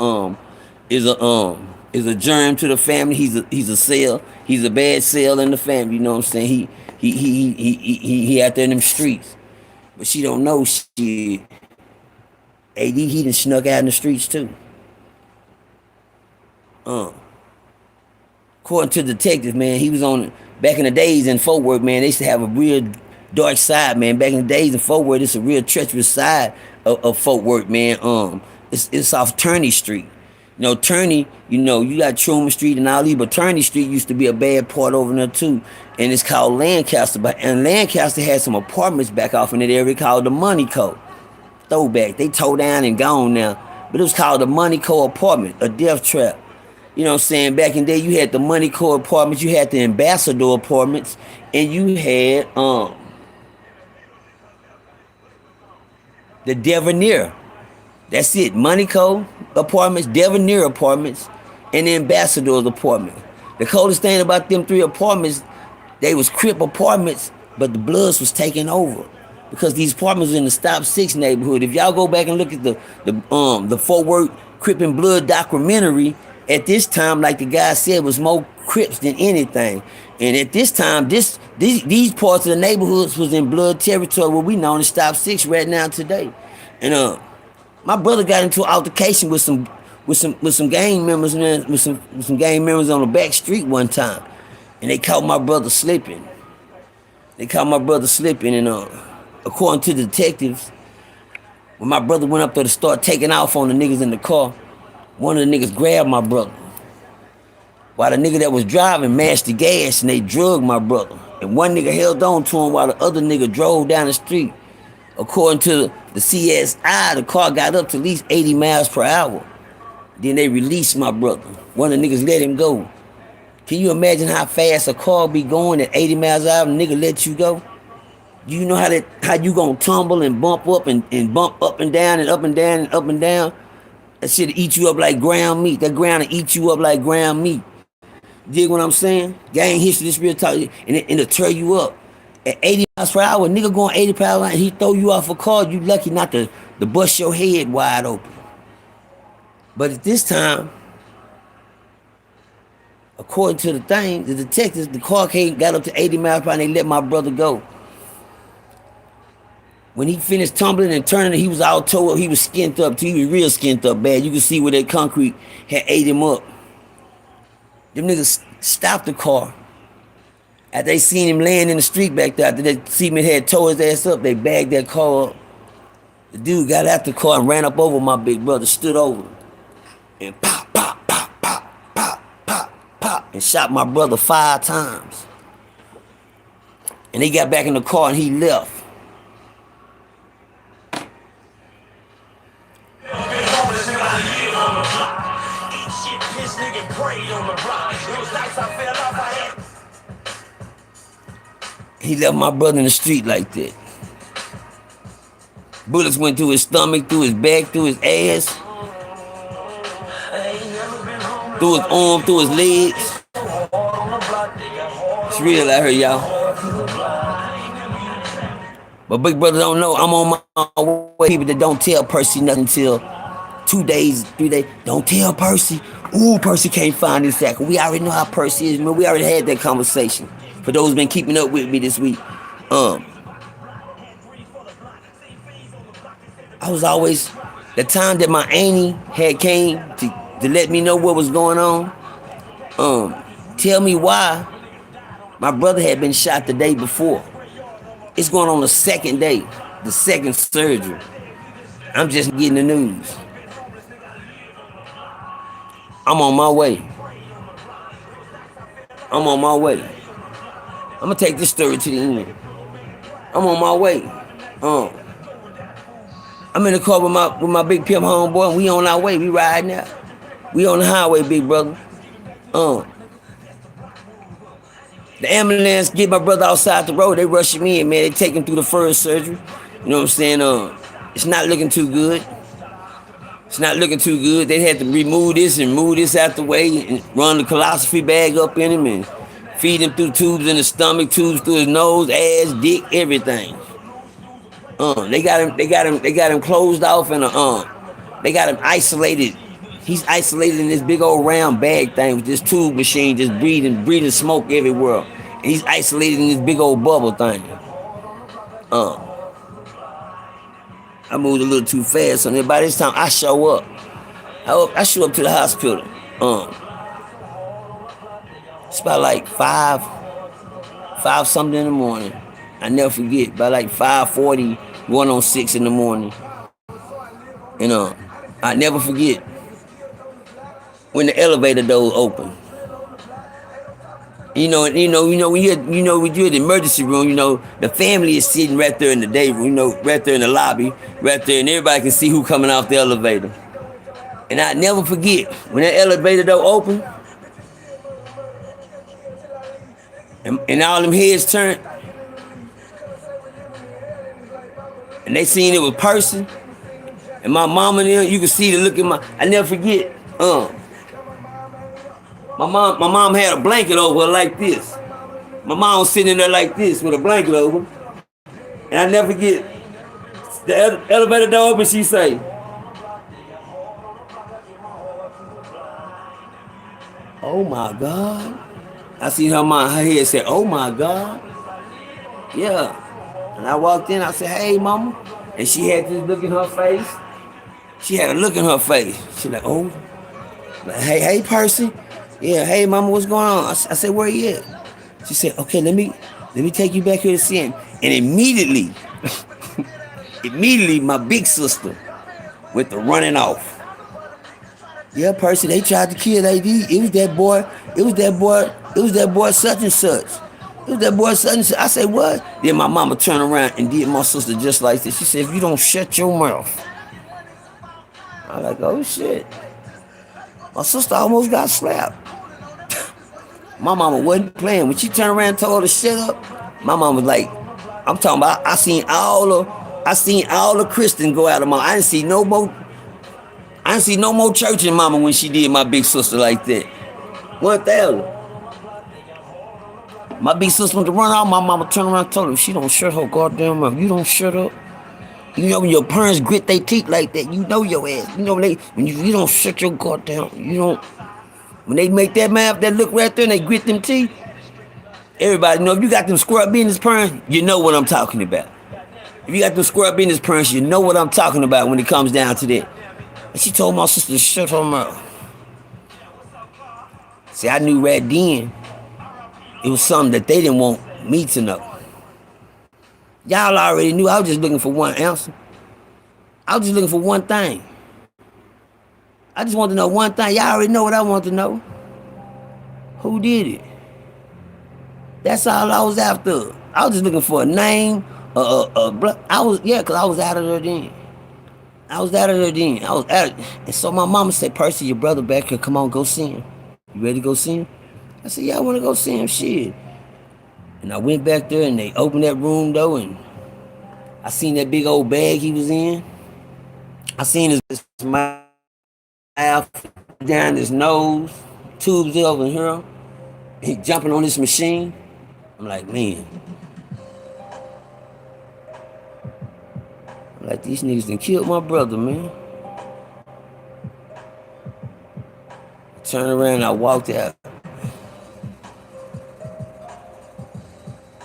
germ to the family. He's a cell. He's a bad cell in the family. You know what I'm saying? He out there in them streets, but she don't know shit. AD, he done snuck out in the streets too. According to the detective, man, he was on back in the days in Fort Worth, man. They used to have a real dark side, man. Back in the days in Fort Worth, it's a real treacherous side of Fort Worth, man. It's off Turney Street. You know, Turney, you got Truman Street and all these, but Turney Street used to be a bad part over there too. And it's called Lancaster. And Lancaster had some apartments back off in that area called the Money Co. Throwback. They tore down and gone now. But it was called the Money Co apartment, a death trap. You know what I'm saying? Back in the day, you had the Money Co apartments, you had the Ambassador apartments, and you had the Devoneer. That's it. Money Co apartments, Devoneer apartments, and the Ambassador's apartment. The coldest thing about them three apartments, they was CRIP apartments, but the Bloods was taking over. Because these apartments in the Stop 6 neighborhood. If y'all go back and look at the Fort Worth Crip and Blood documentary, at this time, like the guy said, was more Crips than anything. And at this time, these parts of the neighborhoods was in Blood territory, what we know in Stop 6 right now today. And my brother got into an altercation with some gang members, man, with some gang members on the back street one time, and they caught my brother slipping. And according to the detectives, when my brother went up there to start taking off on the niggas in the car, one of the niggas grabbed my brother. While the nigga that was driving mashed the gas and they drugged my brother. And one nigga held on to him while the other nigga drove down the street. According to the CSI, the car got up to at least 80 miles per hour. Then they released my brother. One of the niggas let him go. Can you imagine how fast a car be going at 80 miles an hour and the nigga let you go? Do you know how you gonna tumble and bump up and bump up and down and up and down and up and down? That shit'll eat you up like ground meat. That ground will eat you up like ground meat. Dig what I'm saying? Gang history, this real talk, and it'll tear you up. At 80 miles per hour, a nigga going 80 per hour, and he throw you off a car, you lucky not to bust your head wide open. But at this time, according to the thing, the detectives, the car got up to 80 miles per hour and they let my brother go. When he finished tumbling and turning, he was all tore up. He was skint up too. He was real skint up bad. You could see where that concrete had ate him up. Them niggas stopped the car. After they seen him laying in the street back there, after that cement had tore his ass up, they bagged that car up. The dude got out the car and ran up over my big brother, stood over him, and pop, pop, pop, pop, pop, pop, pop, and shot my brother 5 times. And they got back in the car and he left. He left my brother in the street like that. Bullets went through his stomach, through his back, through his ass, through his arm, through his legs. It's real out here, y'all. But big brother don't know I'm on my way. People that don't tell Percy nothing until 2 days, 3 days. Don't tell Percy. Ooh, Percy can't find this sack. We already know how Percy is, man. We already had that conversation. For those who's been keeping up with me this week. I was always, the time that my auntie had came to let me know what was going on, tell me why my brother had been shot the day before. It's going on the second day, the second surgery. I'm just getting the news. I'm on my way. I'm on my way. I'm gonna take this story to the end. I'm on my way. I'm in the car with my big pimp homeboy, and we on our way. We riding out. We on the highway, big brother. The ambulance get my brother outside the road. They rushing me in, man. They take him through the first surgery. You know what I'm saying? It's not looking too good. It's not looking too good. They had to remove this and move this out the way and run the colosophy bag up in him and feed him through tubes in the stomach, tubes through his nose, ass, dick, everything. They got him closed off and they got him isolated. He's isolated in this big old round bag thing with this tube machine just breathing smoke everywhere. And he's isolated in this big old bubble thing. I moved a little too fast on it. By this time I show up. I show up to the hospital. It's about like 5 something in the morning. I never forget. By like 5:40, going on 6 in the morning. And I never forget when the elevator door opened. When you're in the emergency room, the family is sitting right there in the day room, right there in the lobby, right there, and everybody can see who coming off the elevator. And I never forget when that elevator door opened, and all them heads turned, and they seen it was person, and my mama and them, you could see the look in I never forget. My mom had a blanket over her like this. My mom was sitting there like this with a blanket over. And I never forget, the elevator door open, she say, "Oh my God." I seen her head say, "Oh my God." Yeah. And I walked in, I said, "Hey, mama." And she had this look in her face. She had a look in her face. She like, "Oh, hey, Percy." Yeah, "Hey, mama, what's going on?" I said, "Where you at?" She said, "Okay, let me take you back here to see him." And immediately, my big sister went to running off. "Yeah, Percy, they tried to kill AD. It was that boy such and such. It was that boy such and such." I said, "What?" Then my mama turned around and did my sister just like this. She said, "If you don't shut your mouth." I like, oh shit. My sister almost got slapped. My mama wasn't playing. When she turned around and told her to shut up, my mama was like, I'm talking about, I seen all the Christians go out of mama. I didn't see no more church in mama when she did my big sister like that. 1,000. My big sister went to run out, my mama turned around and told her, "She don't shut her goddamn mouth. You don't shut up. When your parents grit their teeth like that, you know your ass. When you don't shut your goddamn, when they make that mouth, that look right there and they grit them teeth, everybody know if you got them square business parents, you know what I'm talking about. If you got them square business parents, you know what I'm talking about when it comes down to that." And she told my sister to shut her mouth. See, I knew right then it was something that they didn't want me to know. Y'all already knew. I was just looking for one answer. I was just looking for one thing. I just wanted to know one thing. Y'all already know what I want to know. Who did it? That's all I was after. I was just looking for a name, cause I was out of there then. I was out of it. And so my mama said, "Percy, your brother back here. Come on, go see him. You ready to go see him?" I said, "Yeah, I want to go see him." Shit. And I went back there and they opened that room door and I seen that big old bag he was in. I seen his mouth down his nose, tubes over here. He jumping on this machine. I'm like, man. I'm like, these niggas done killed my brother, man. I turned around and I walked out.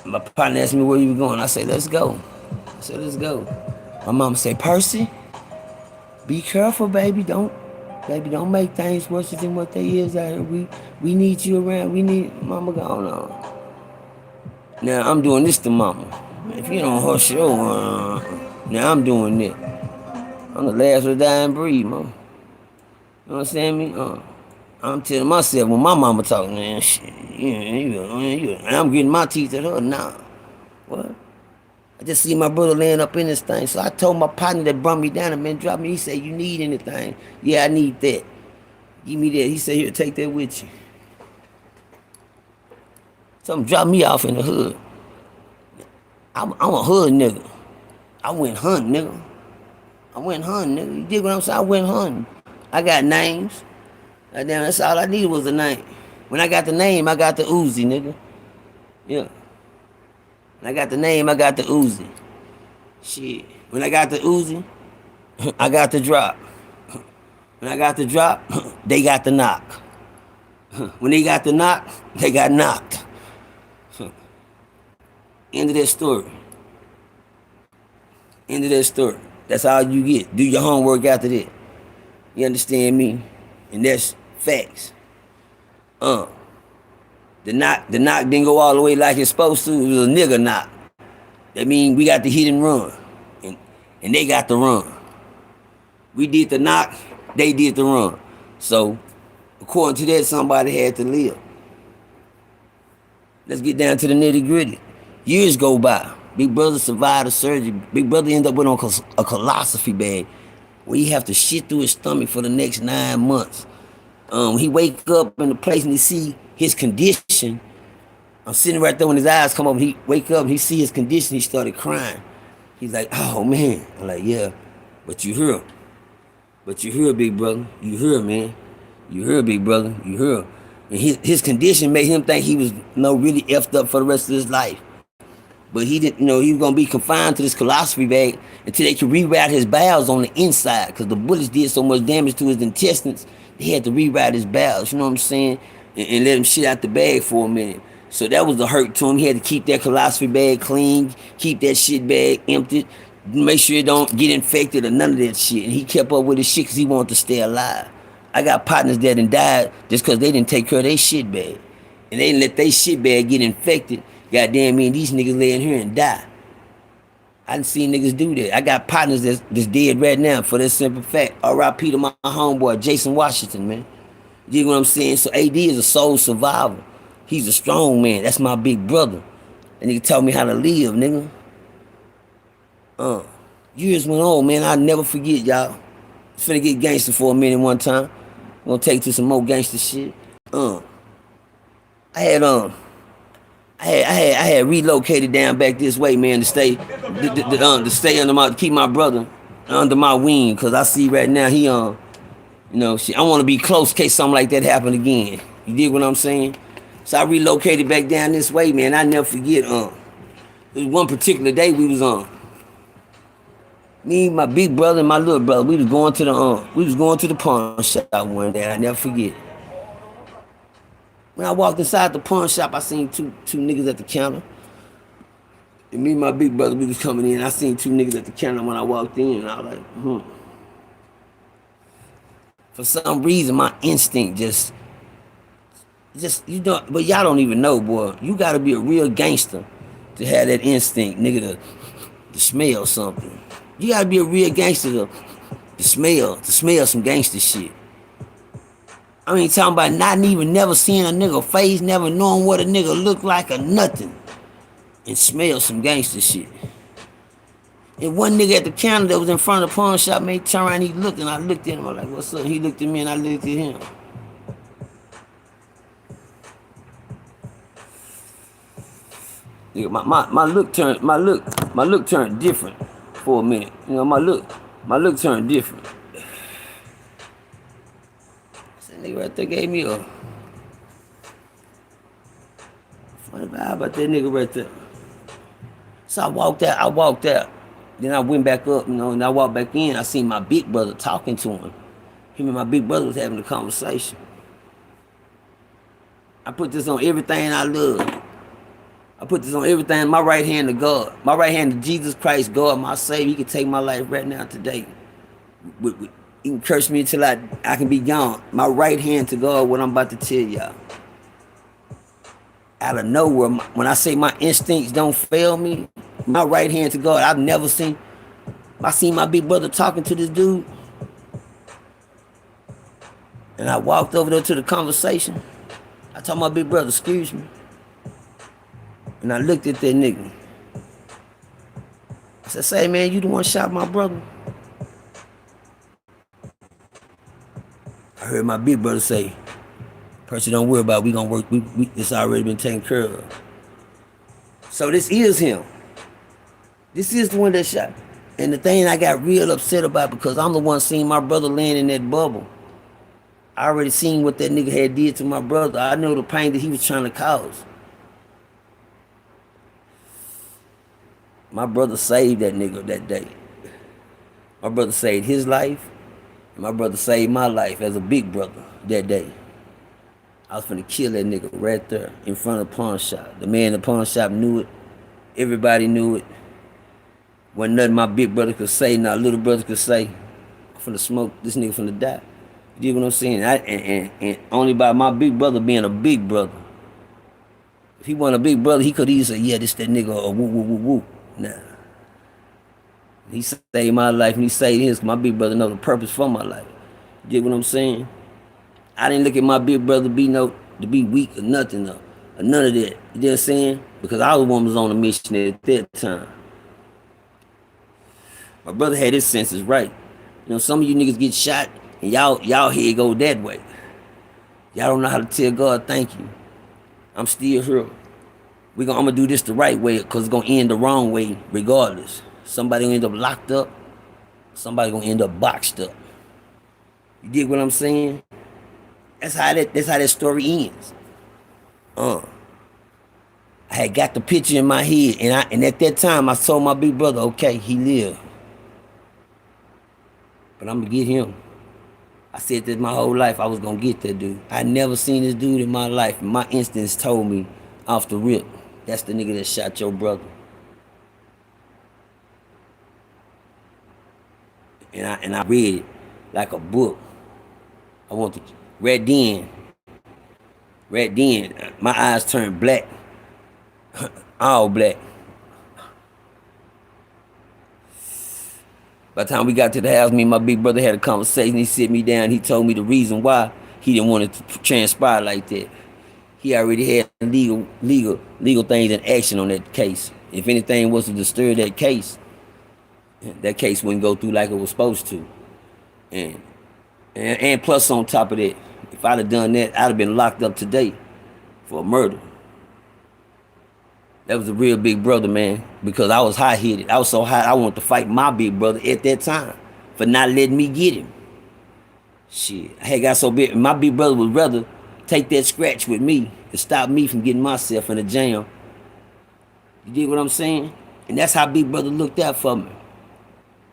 My partner asked me where you were going. I said, let's go. I said, let's go. My mama said, Percy, be careful, baby. Don't make things worse than what they is out here. We need you around. We need mama going on. Now I'm doing this to mama. If you don't hush your now I'm doing it. I'm the last of the dying breed, man. You know what I'm saying? I'm telling myself when my mama talking, man, shit, and I'm getting my teeth at her. Nah, what? I just see my brother laying up in this thing. So I told my partner that brought me down and man dropped me. He said, you need anything? Yeah, I need that. Give me that. He said, here, take that with you. Something dropped me off in the hood. I'm a hood nigga. I went hunting, nigga. You dig what I'm saying? I went hunting. I got names. Damn, that's all I needed was a name. When I got the name, I got the Uzi, nigga. Yeah. When I got the name, I got the Uzi. Shit. When I got the Uzi, I got the drop. When I got the drop, they got the knock. When they got the knock, they got knocked. End of that story. End of that story. That's all you get. Do your homework after that. You understand me? And that's facts. The knock didn't go all the way like it's supposed to. It was a nigga knock. That means we got the hit and run. And they got the run. We did the knock, they did the run. So, according to that, somebody had to live. Let's get down to the nitty gritty. Years go by. Big brother survived the surgery. Big brother ended up with a colostomy bag where he have to shit through his stomach for the next 9 months. He wake up in the place and he see his condition. I'm sitting right there when his eyes come up. He wake up and he see his condition. He started crying. He's like, oh man. I'm like, yeah, but you hear. But you hear, big brother. You hear, man. You hear, big brother. You hear. And his condition made him think he was really effed up for the rest of his life. But he didn't, he was going to be confined to this colostomy bag until they could reroute his bowels on the inside because the bullets did so much damage to his intestines, they had to reroute his bowels, you know what I'm saying? And let him shit out the bag for a minute. So that was the hurt to him. He had to keep that colostomy bag clean, keep that shit bag emptied, make sure it don't get infected or none of that shit. And he kept up with his shit because he wanted to stay alive. I got partners that done died just because they didn't take care of their shit bag. And they didn't let their shit bag get infected. Goddamn me, and these niggas lay in here and die. I done seen niggas do that. I got partners that's dead right now for that simple fact. R.I.P. to my homeboy, Jason Washington, man. You know what I'm saying? So AD is a soul survivor. He's a strong man. That's my big brother. And he taught me how to live, nigga. Years went on, man. I'll never forget, y'all. Finna get gangster for a minute one time. I'm gonna take to some more gangster shit. I had relocated down back this way, man, to stay to keep my brother under my wing, cause I see right now he shit, I want to be close in case something like that happen again. You dig what I'm saying? So I relocated back down this way, man. I never forget. There was one particular day we was me, my big brother, and my little brother. We was going to the pawn shop one day. I never forget. When I walked inside the pawn shop, I seen two niggas at the counter. And me and my big brother, we was coming in. I seen two niggas at the counter when I walked in. And I was like, For some reason, my instinct just but y'all don't even know, boy. You gotta be a real gangster to have that instinct, nigga, to smell something. You gotta be a real gangster to smell some gangster shit. I mean, talking about not even never seeing a nigga face, never knowing what a nigga look like or nothing. And smell some gangster shit. And one nigga at the counter that was in front of the pawn shop, man, turned around, he looked, and I looked at him, I was like, what's up? He looked at me, and I looked at him. Yeah, my look turned different for a minute. You know, my look turned different. That nigga right there gave me a funny vibe about that nigga right there. So I walked out. Then I went back up, you know, and I walked back in. I seen my big brother talking to him. Him and my big brother was having a conversation. I put this on everything I love. I put this on everything. My right hand to God. My right hand to Jesus Christ, God, my Savior. He can take my life right now today. He can curse me until I can be gone. My right hand to God, what I'm about to tell y'all. Out of nowhere, when I say my instincts don't fail me, my right hand to God, I seen my big brother talking to this dude, and I walked over there to the conversation. I told my big brother, excuse me. And I looked at that nigga. I said, say, man, you the one shot my brother? I heard my big brother say, Percy, don't worry about it. We gonna work. It's already been taken care of. So this is him. This is the one that shot. And the thing I got real upset about, because I'm the one seeing my brother laying in that bubble. I already seen what that nigga had did to my brother. I know the pain that he was trying to cause. My brother saved that nigga that day. My brother saved his life. And my brother saved my life as a big brother that day. I was finna kill that nigga right there in front of the pawn shop. The man in the pawn shop knew it. Everybody knew it. Wasn't nothing my big brother could say, not little brother could say. I'm finna smoke, this nigga finna die. You get what I'm saying? And only by my big brother being a big brother. If he wasn't a big brother, he could easily say, yeah, this that nigga, or woo, woo, woo, woo. Nah. He saved my life and he saved his. My big brother know the purpose for my life. You get what I'm saying? I didn't look at my big brother to be weak or nothing, or none of that. You know what I'm saying? Because I was on a mission at that time. My brother had his senses right. You know, some of you niggas get shot and y'all head go that way. Y'all don't know how to tell God thank you. I'm still here. I'm gonna do this the right way, because it's gonna end the wrong way regardless. Somebody gonna end up locked up. Somebody gonna end up boxed up. You get what I'm saying? That's how that story ends. I had got the picture in my head, and at that time I told my big brother, okay, he lived, but I'm gonna get him. I said that my whole life I was gonna get that dude. I never seen this dude in my life. My instincts told me off the rip, that's the nigga that shot your brother. And I read it like a book. I want to read then. My eyes turned black, all black. By the time we got to the house, me and my big brother had a conversation. He sit me down. He told me the reason why he didn't want it to transpire like that. He already had legal things in action on that case. If anything was to disturb that case wouldn't go through like it was supposed to. And plus on top of that, if I'd have done that, I'd have been locked up today for a murder. That was a real big brother, man, because I was hot-headed. I was so hot, I wanted to fight my big brother at that time for not letting me get him. Shit, I had got so big. My big brother would rather take that scratch with me to stop me from getting myself in a jam. You dig what I'm saying? And that's how big brother looked out for me.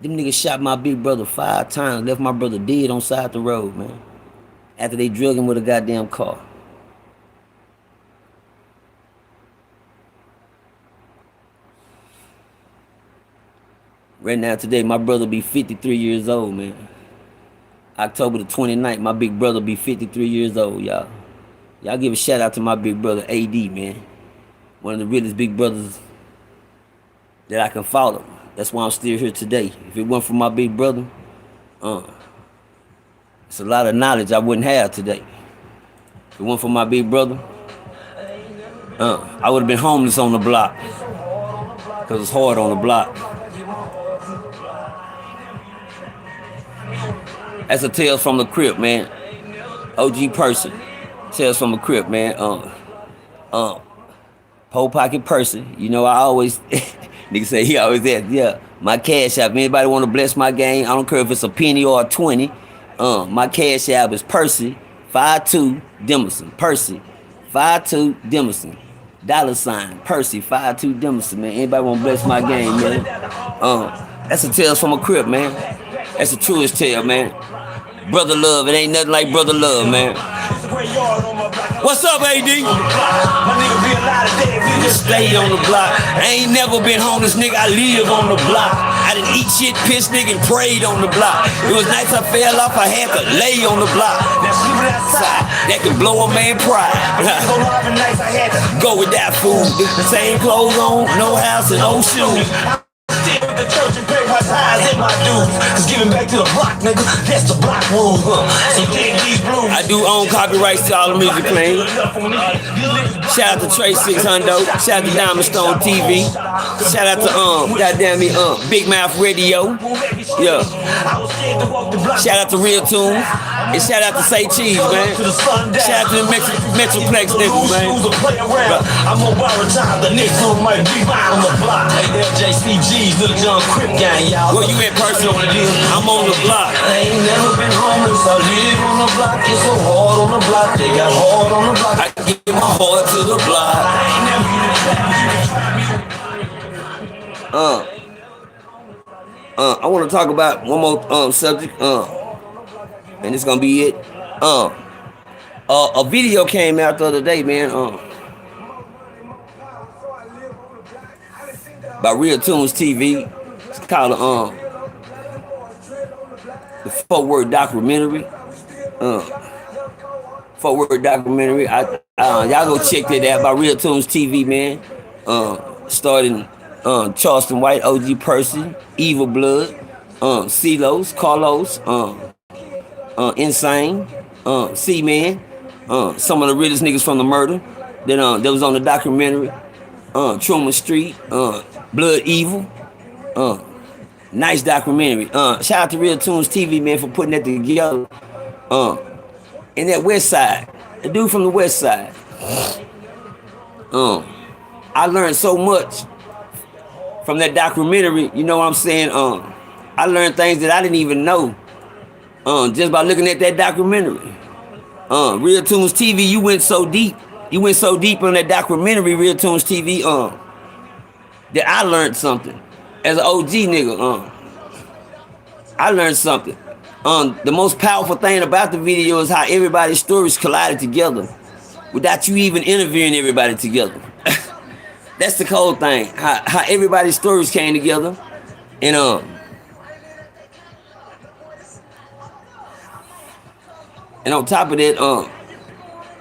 Them niggas shot my big brother 5 times, left my brother dead on side the road, man, after they drug him with a goddamn car. Right now, today, my brother be 53 years old, man. October the 29th, my big brother be 53 years old, y'all. Y'all give a shout out to my big brother, AD, man. One of the realest big brothers that I can follow. That's why I'm still here today. If it weren't for my big brother, it's a lot of knowledge I wouldn't have today. If it weren't for my big brother, I would have been homeless on the block. Because it's hard on the block. That's a Tales from the CRIP, man. OG person. Tales from the CRIP, man. Pole Pocket Percy. You know, I always, nigga say he always ask, yeah, my cash app. Anybody want to bless my game? I don't care if it's a penny or a 20. My cash app is Percy 52 Demerson. Percy 52 Demerson. $ Percy 52 Demerson, man. Anybody want to bless my game, man? That's a tales from a crib, man. That's the truest tale, man. Brother love, it ain't nothing like brother love, man. What's up, AD? Stay on the block. I ain't never been homeless, nigga. I live on the block. I didn't eat shit, piss, nigga, and prayed on the block. It was nights I fell off, I had to lay on the block. That can blow a man pride. Go with that fool. The same clothes on, no house and no shoes. Still with the church and pay my tithes and my dues. Cause giving back to the block, nigga, that's the block rules. So take these blues. I do own copyrights to all the music playing. Shout out to Trey 600. Shout out to Diamond Stone TV. Shout out to goddamn me Big Mouth Radio. Yeah. Shout out to Real Tunes. And shout out to Say Cheese, man. Shout out to the Metroplex niggas, man. I'm gonna borrow time. The next one might be mine on the block. Hey there, JCG's Little John CRIP gang, y'all. Where you at, person? I'm on the block. I ain't never been homeless. I live on the block. It's so hard on the block. They got hard on the block. I give my heart to the block. I want to talk about one more subject. And it's gonna be it. A video came out the other day, man. By Real Tunes TV. It's called the Fort Worth documentary. Fort Worth documentary. Y'all go check that out by Real Tunes TV, man. Starting Charleston White, OG Percy, Evil Blood, CeeLos, Carlos, Insane, C-Man, some of the realest niggas from the murder that was on the documentary. Truman Street, Blood Evil. Nice documentary. Shout out to Real Tunes TV, man, for putting that together. And that West Side, the dude from the West Side. I learned so much from that documentary. You know what I'm saying? I learned things that I didn't even know. Just by looking at that documentary. Real Tunes TV, you went so deep. You went so deep on that documentary, Real Tunes TV, that I learned something. As an OG nigga, I learned something. The most powerful thing about the video is how everybody's stories collided together without you even interviewing everybody together. That's the cool thing. How everybody's stories came together. And on top of that,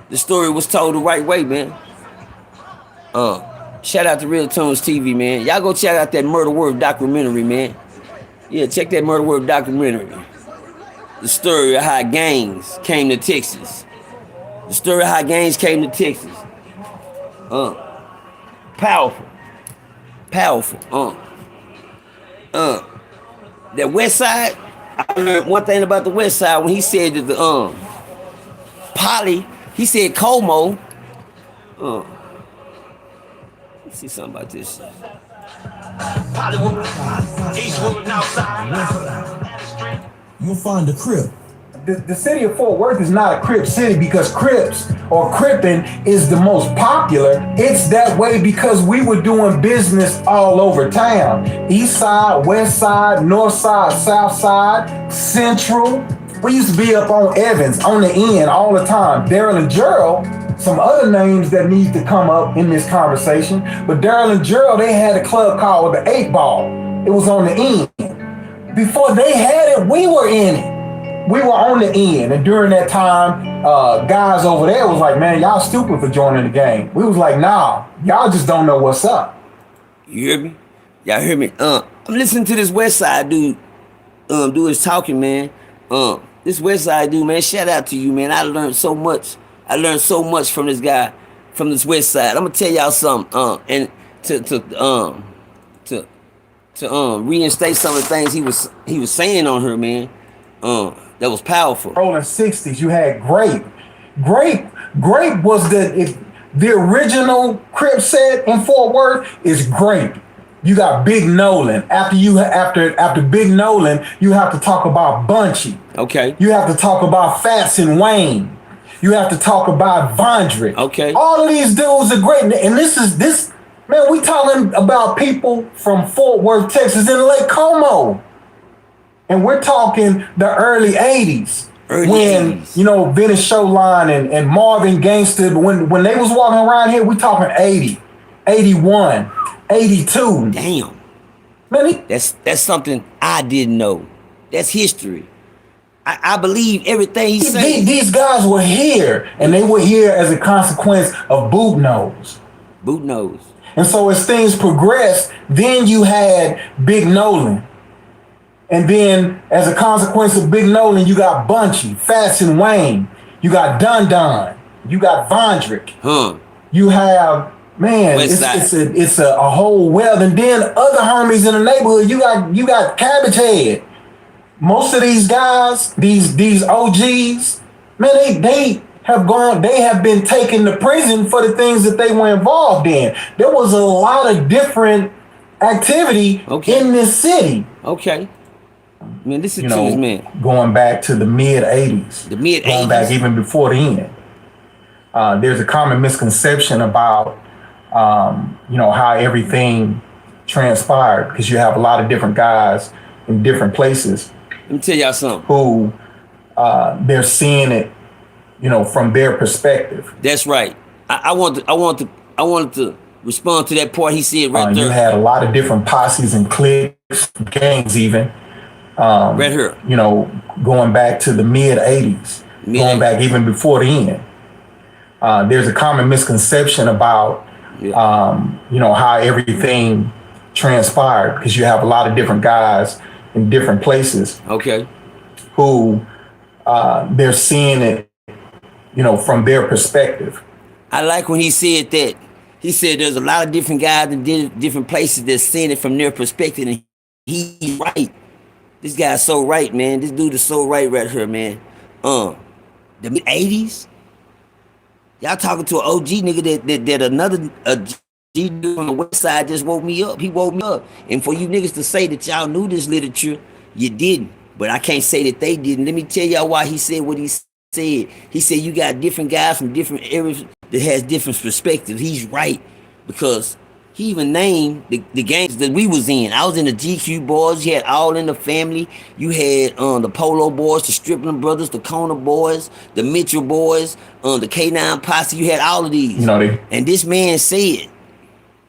the story was told the right way, man. Shout out to Real Tunes TV, man. Y'all go check out that Murder Word documentary, man. Yeah, check that Murder Word documentary. The story of how gangs came to Texas. The story of how gangs came to Texas. Powerful. Powerful. That West Side, I learned one thing about the West Side when he said that the Polly, he said Como. Let's see something about this shit. You'll find a Crip. The city of Fort Worth is not a Crip city because Crips or Crippin' is the most popular. It's that way because we were doing business all over town. East side, west side, north side, south side, central. We used to be up on Evans, on the end all the time. Daryl and Gerald, some other names that need to come up in this conversation. But Daryl and Gerald, they had a club called the 8 Ball. It was on the end. Before they had it, we were in it. We were on the end. And during that time, guys over there was like, man, y'all stupid for joining the game. We was like, nah, y'all just don't know what's up. You hear me? Y'all hear me? I'm listening to this West Side dude do his talking, man. This West Side dude, man, shout out to you, man. I learned so much. I learned so much from this guy, from this West Side. I'm gonna tell y'all something. And to reinstate some of the things he was saying on her, man. That was powerful. Rolling 60s, you had Grape. Grape was the original Crip set in Fort Worth is great. You got Big Nolan. After Big Nolan, you have to talk about Bunchy. Okay. You have to talk about Fats and Wayne. You have to talk about Vondrick. Okay. All of these dudes are great. And this man, we talking about people from Fort Worth, Texas, and Lake Como. And we're talking the early 80s. When, you know, Venice Showline and Marvin Gangster, when they was walking around here, we talking 80, 81, 82. Damn. Man, that's something I didn't know. That's history. I believe everything he said. These guys were here, and they were here as a consequence of Boot Nose. Boot Nose. And so as things progressed, then you had Big Nolan. And then, as a consequence of Big Nolan, you got Bunchy, Fats and Wayne. You got Dun Dun. You got Vondrick. You have, man, it's a whole web. And then other homies in the neighborhood, you got Cabbage Head. Most of these guys, these OGs, man, they have been taken to prison for the things that they were involved in. There was a lot of different activity in this city. Okay. Man, this is man. Going back to the mid 80s. The mid 80s. Going back even before the end. There's a common misconception about how everything transpired, because you have a lot of different guys in different places. Let me tell y'all something. Who they're seeing it, from their perspective. That's right. I wanted to respond to that part he said right there. You had a lot of different posses and cliques, gangs even. Right here. Going back to the mid 80s. Going back even before the end. There's a common misconception about how everything transpired, because you have a lot of different guys in different places. Okay. Who they're seeing it, from their perspective. I like when he said that. He said there's a lot of different guys in different places that's seeing it from their perspective, and he's right. This guy's so right, man. This dude is so right here, man. The mid 80s. Y'all talking to an OG nigga that another G dude on the west side just woke me up. He woke me up. And for you niggas to say that y'all knew this literature, you didn't. But I can't say that they didn't. Let me tell y'all why he said what he said. He said you got different guys from different areas that has different perspectives. He's right, because he even named the gangs that we was in. I was in the GQ Boys. You had All in the Family. You had the Polo Boys, the Strickland Brothers, the Kona Boys, the Mitchell Boys, the K9 Posse. You had all of these. And this man said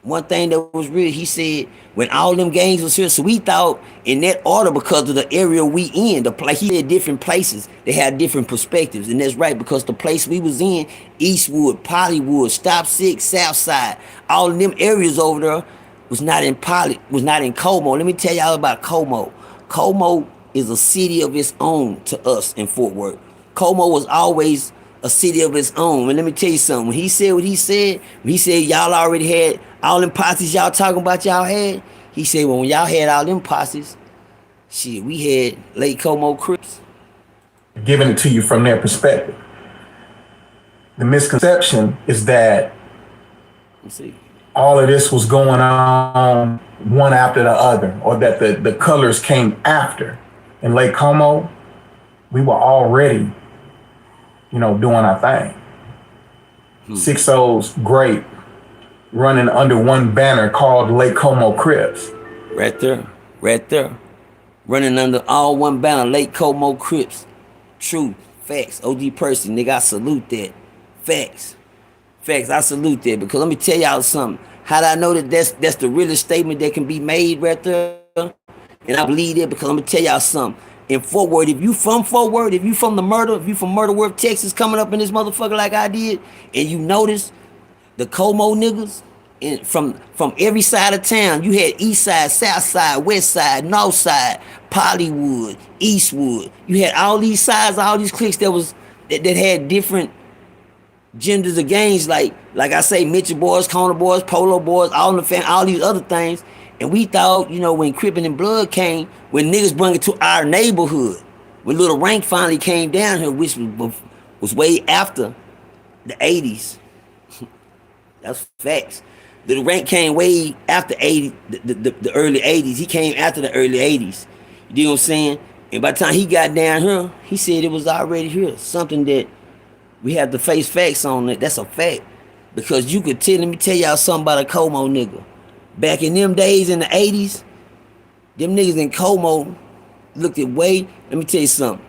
one thing that was real. He said when all them gangs was here, so we thought in that order because of the area we in. He said different places, they had different perspectives, and that's right, because the place we was in, Eastwood, Pollywood, Stop 6, Southside, all of them areas over there was not in Como. Let me tell y'all about Como. Como is a city of its own to us in Fort Worth. Como was always a city of its own. And let me tell you something. When he said what he said, y'all already had all them posses y'all talking about y'all had, he said, well, when y'all had all them posses, shit, we had Lake Como Crips. Giving it to you from their perspective. The misconception is that all of this was going on one after the other, or that the colors came after. In Lake Como, we were already, doing our thing. 6-O's great, running under one banner called Lake Como Crips. Right there. Running under all one banner, Lake Como Crips. Truth, facts, OG person, nigga, I salute that. Facts, I salute that, because let me tell y'all something. How do I know that that's the realest statement that can be made right there? And I believe that because I'm gonna tell y'all something. In Fort Worth, if you from Fort Worth, if you from Murder Worth, Texas, coming up in this motherfucker like I did, and you notice the Como niggas from every side of town, you had East Side, South Side, West Side, North Side, Pollywood, Eastwood. You had all these sides, all these cliques that had different genders of gangs, like I say, Mitchell Boys, Kona Boys, Polo Boys, all in the family, all these other things. And we thought, when Crippin' and Blood came, when niggas brought it to our neighborhood, when Little Rank finally came down here, which was way after the 80s. That's facts. The rank came way after 80, the early 80s. He came after the early 80s. You know what I'm saying? And by the time he got down here, he said it was already here. Something that we have to face facts on it. That's a fact. Because you could tell, let me tell y'all something about a Como nigga. Back in them days in the 80s, them niggas in Como looked at way, let me tell you something.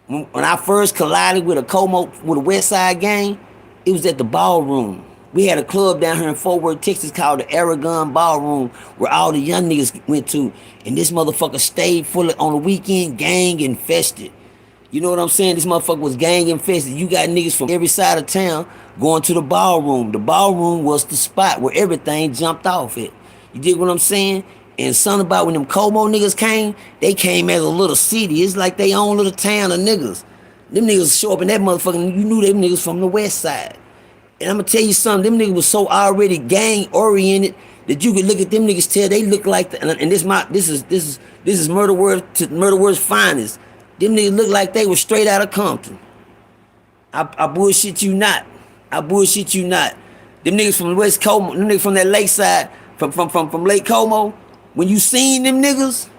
When I first collided with a Como, with a West Side gang, it was at the ballroom. We had a club down here in Fort Worth, Texas called the Aragon Ballroom, where all the young niggas went to. And this motherfucker stayed full of, on the weekend, gang infested. You know what I'm saying? This motherfucker was gang infested. You got niggas from every side of town going to the ballroom. The ballroom was the spot where everything jumped off it. You dig what I'm saying? And something about when them Como niggas came, they came as a little city. It's like they own little town of niggas. Them niggas show up in that motherfucker, and you knew them niggas from the west side. And I'm gonna tell you something, them niggas was so already gang oriented that you could look at them niggas, tell they look like and this is Murder Word's finest. Them niggas look like they were straight out of Compton. I bullshit you not. I bullshit you not. Them niggas from West Como, them niggas from that lakeside, from Lake Como, when you seen them niggas,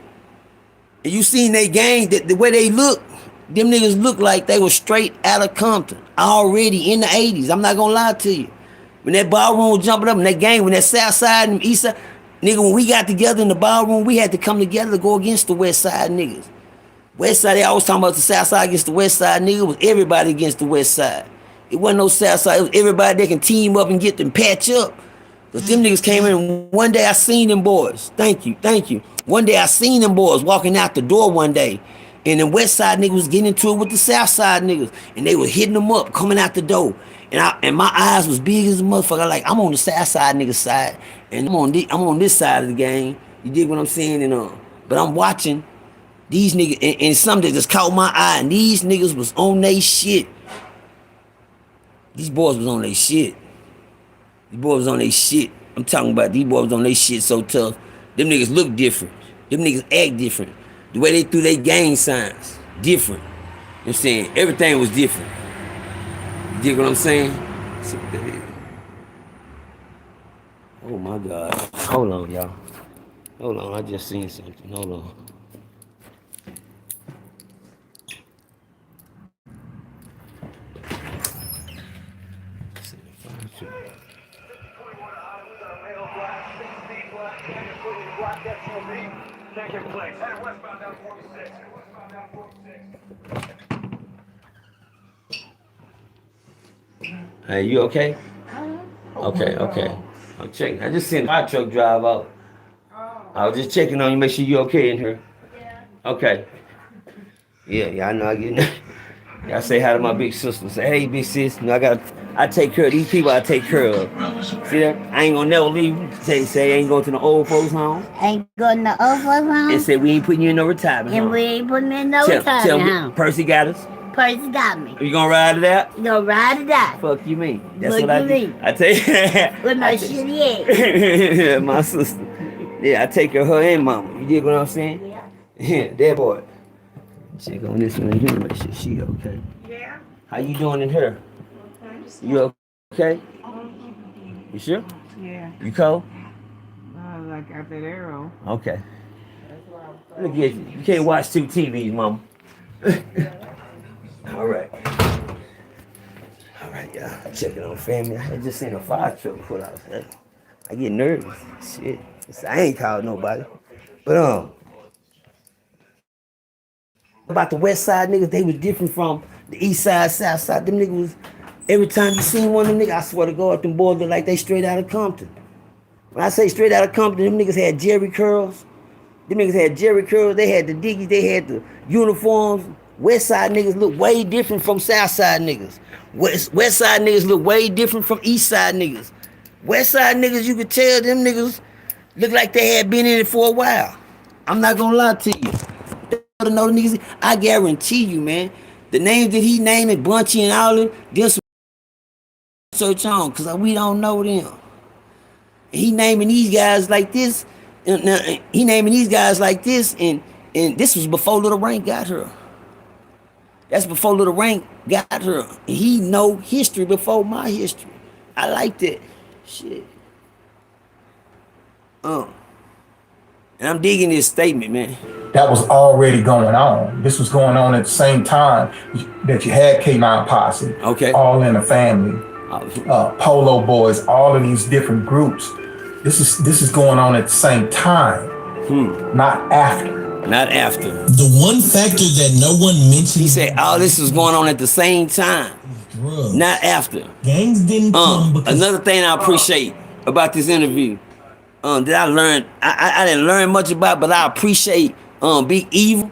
and you seen they gang, the way they look, them niggas look like they were straight out of Compton. Already in the 80s. I'm not gonna lie to you. When that ballroom was jumping up, and that gang, when that south side and east side, nigga, when we got together in the ballroom, we had to come together to go against the west side niggas. West side, they always talking about the south side against the west side, nigga. It was everybody against the west side. It wasn't no south side. It was everybody that can team up and get them patch up. Because them niggas came in, one day I seen them boys. Thank you. One day I seen them boys walking out the door one day. And the west side niggas was getting into it with the south side niggas. And they were hitting them up, coming out the door. And my eyes was big as a motherfucker. Like, I'm on the south side niggas side. And I'm on this side of the game. You dig what I'm saying? And but I'm watching these niggas, and something that just caught my eye. And these niggas was on they shit. These boys was on they shit. These boys was on they shit. I'm talking about these boys was on they shit so tough. Them niggas look different. Them niggas act different. The way they threw their gang signs, different. You know what I'm saying? Everything was different. You dig what I'm saying? Oh my God. Hold on, y'all. Hold on, I just seen something. Hold on. Hey, you okay? Okay. I'm checking. I just seen a fire truck drive out. I was just checking on you, make sure you okay in here. Yeah. Okay. Yeah, I know. I say hi to my big sister. Say, hey, big sis. You know, I take care of these people. I take care of. See that? I ain't gonna never leave. Say I ain't going to the old folks home. Ain't going to the old folks home. And say we ain't putting you in no retirement home. And we ain't putting me in no retirement home. Percy got us. Percy got me. You gonna ride it out? You gonna ride it out? Fuck you mean? That's what I do. I tell you. With my shitty ass. My sister. Yeah, I take care of her and mama. You dig what I'm saying? Yeah. That boy. Check on this one here, make sure she okay. Yeah. How you doing in her? You okay? You sure? Yeah. You cold? Like after that arrow. Okay. Look at you. You can't watch two TVs, mama. All right, y'all. Checking on family. I just seen a fire truck pull out. I get nervous. Shit. I ain't called nobody. But about the west side niggas, they was different from the east side, south side. Them niggas was, every time you seen one of them niggas, I swear to God, them boys look like they straight out of Compton. When I say straight out of Compton, them niggas had Jerry curls. Them niggas had Jerry curls. They had the diggies. They had the uniforms. West side niggas look way different from south side niggas. West side niggas look way different from east side niggas. West side niggas, you could tell them niggas look like they had been in it for a while. I'm not gonna lie to you. They know the niggas, I guarantee you, man. The names that he named it, Bunchy and all of them, some search on, cause we don't know them. And he naming these guys like this, and this was before Little Rank got her. That's before Little Rank got her. He know history before my history. I like that. Shit. And I'm digging this statement, man. That was already going on. This was going on at the same time that you had K9 Posse, Okay. All in the Family, Polo Boys, all of these different groups. This is going on at the same time, not after. Not after. The one factor that no one mentioned. He said all this was going on at the same time, drugs. not after. Gangs didn't come because Another thing I appreciate about this interview, that I learned, I didn't learn much about, but I appreciate Big Evil,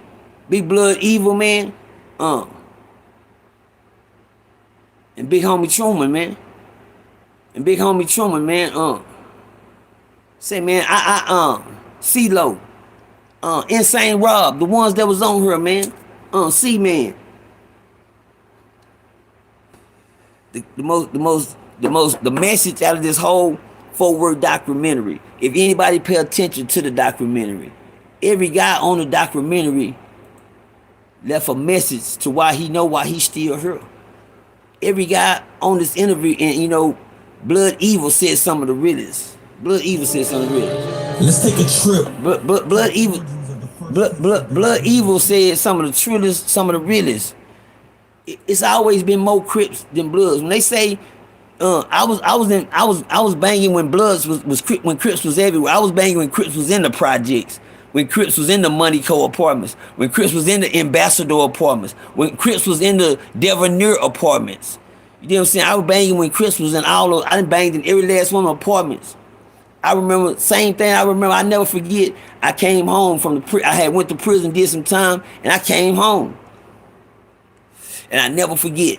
Big Blood Evil, man. And Big Homie Truman, man. And Big Homie Truman, man. Say, man, CeeLo. Insane Rob, the ones that was on here, man. C-Man. The message out of this whole 4-word documentary. If anybody pay attention to the documentary, every guy on the documentary left a message to why he's still here. Every guy on this interview, and you know, Blood Evil said some of the realest. Blood Evil said some of the realest. Let's take a trip. Blood Evil said some of the truest, some of the realest. It's always been more Crips than Bloods. When they say, I was banging when Bloods when Crips was everywhere. I was banging when Crips was in the projects, when Crips was in the Money Co apartments, when Crips was in the Ambassador apartments, when Crips was in the Devoneer apartments. You know what I'm saying? I was banging when Crips was in all those. I done banged in every last one of the apartments. I remember, same thing, I never forget, I came home from I had went to prison, did some time, and I came home. And I never forget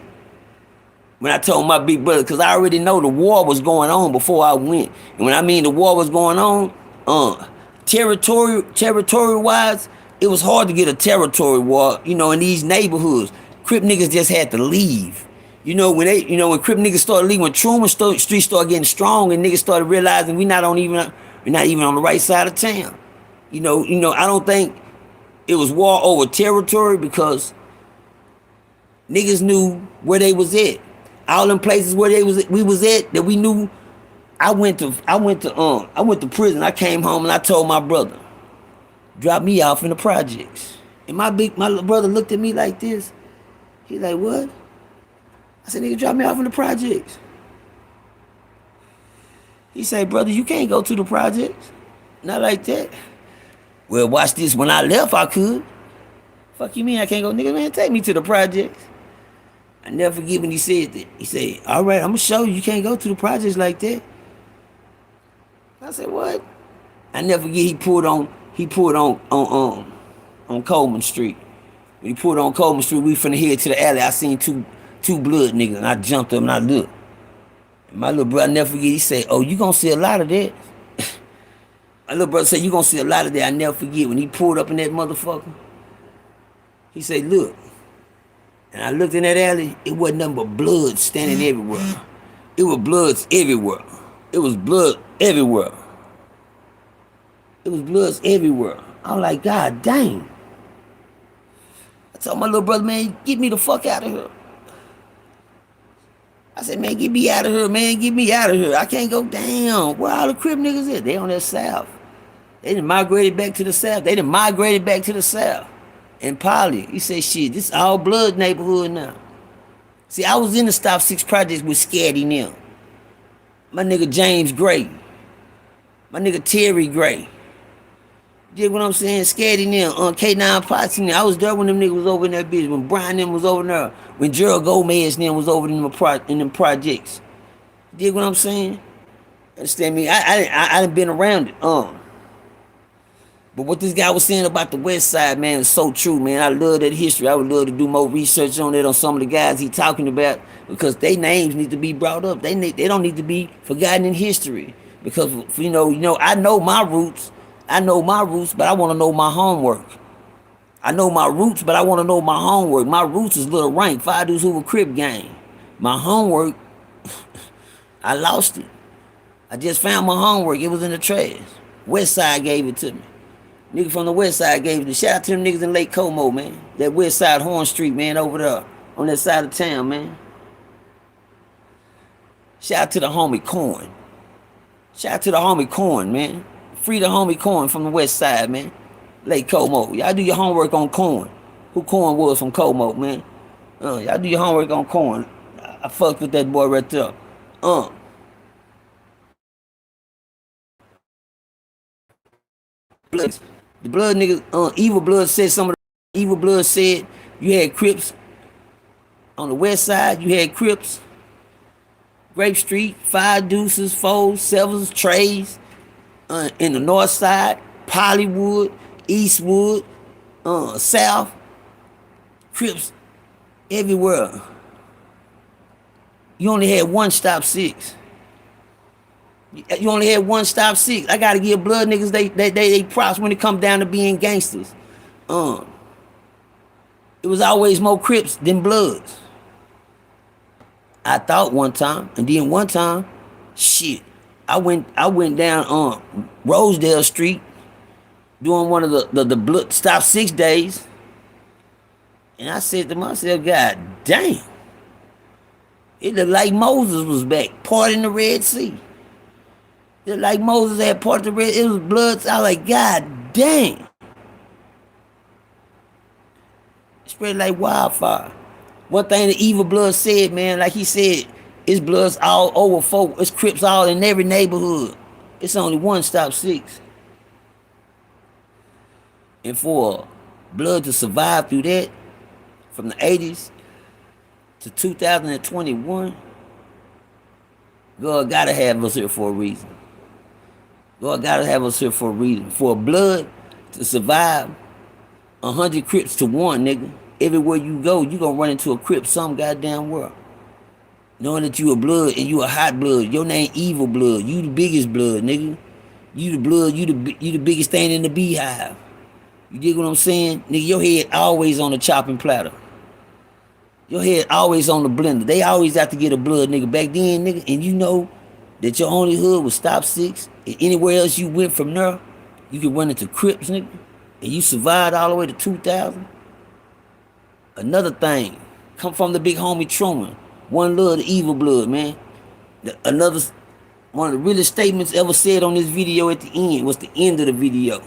when I told my big brother, because I already know the war was going on before I went. And when I mean the war was going on, territory-wise, it was hard to get a territory war, you know, in these neighborhoods. Crip niggas just had to leave. You know, when Crip niggas started leaving, when Truman Street started getting strong and niggas started realizing we're not even on the right side of town. You know, I don't think it was war over territory because niggas knew where they was at. All them places where we was at that we knew. I went to prison. I came home and I told my brother, drop me off in the projects. And my little brother looked at me like this. He's like, what? I said, nigga, drop me off in the projects. He said, brother, you can't go to the projects. Not like that. Well, watch this. When I left, I could. Fuck you mean I can't go? Nigga, man, take me to the projects. I never forget when he said that. He said, all right, I'm going to show you. You can't go to the projects like that. I said, what? I never forget he pulled on Coleman Street. When he pulled on Coleman Street, we finna head to the alley. I seen two blood niggas, and I jumped up and I looked. And my little brother, I never forget, he said, oh, you gonna see a lot of that. My little brother said, you gonna see a lot of that. I never forget when he pulled up in that motherfucker. He said, look. And I looked in that alley, it wasn't nothing but blood standing everywhere. It was bloods everywhere. It was blood everywhere. It was bloods everywhere. I'm like, God dang. I told my little brother, man, get me the fuck out of here. I said, man, get me out of here, man. Get me out of here. I can't go down. Where all the Crip niggas at? They on that south. They done migrated back to the south. And Polly, he said, shit, this all blood neighborhood now. See, I was in the Stop 6 projects with Scatty now. My nigga James Gray. My nigga Terry Gray. You get what I'm saying? Scatty now, K9 Posse now. I was there when them niggas was over in that bitch. When Brian them was over there. When Gerald Gomez them was over in them projects. You dig what I'm saying? Understand me? I done been around it. But what this guy was saying about the West Side, man, is so true, man. I love that history. I would love to do more research on it, on some of the guys he talking about, because their names need to be brought up. They don't need to be forgotten in history. Because you know, I know my roots. But I want to know my homework. I know my roots, but I want to know my homework. My roots is Little Rank, 5 Dudes Who Were Crip Gang. My homework, I lost it. I just found my homework. It was in the trash. West Side gave it to me. Nigga from the West Side gave it to me. Shout out to them niggas in Lake Como, man. That West Side Horn Street, man, over there. On that side of town, man. Shout out to the homie Corn. Shout out to the homie Corn, man. Free the homie Corn from the west side, man. Lake Como. Y'all do your homework on Corn. Who Corn was from Como, man. Y'all do your homework on Corn. I fucked with that boy right there. Blood. The blood niggas, Evil Blood said some of the Evil Blood said you had Crips on the west side, you had Crips, Grape Street, 5 Deuces, 4s, 7s, Trays, in the north side, Pollywood, Eastwood, South, Crips everywhere. You only had one stop 6. You only had one stop 6. I gotta give blood niggas they props when it come down to being gangsters. It was always more Crips than Bloods. I thought one time, and then one time, shit, I went down Rosedale Street doing one of the blood stop 6 days, and I said to myself, God damn, it looked like Moses was back parting the Red Sea. It looked like Moses had parted the Red. It was blood. I was like, God damn. It spread like wildfire. One thing the Evil Blood said, man, like he said, it's Bloods all over folk. It's Crips all in every neighborhood. It's only one stop 6. And for Blood to survive through that, from the 80s to 2021, God gotta have us here for a reason. God gotta have us here for a reason. For Blood to survive 100 Crips to 1, nigga. Everywhere you go, you gonna run into a Crip some goddamn world. Knowing that you a Blood and you a hot blood. Your name Evil Blood. You the biggest blood, nigga. You the blood, you the biggest thing in the beehive. You dig what I'm saying? Nigga, your head always on the chopping platter. Your head always on the blender. They always have to get a blood, nigga. Back then, nigga, and you know that your only hood was stop 6. And anywhere else you went from there, you could run into Crips, nigga. And you survived all the way to 2000. Another thing, come from the big homie Truman. One love, the Evil Blood, man. Another, one of the realest statements ever said on this video at the end was the end of the video.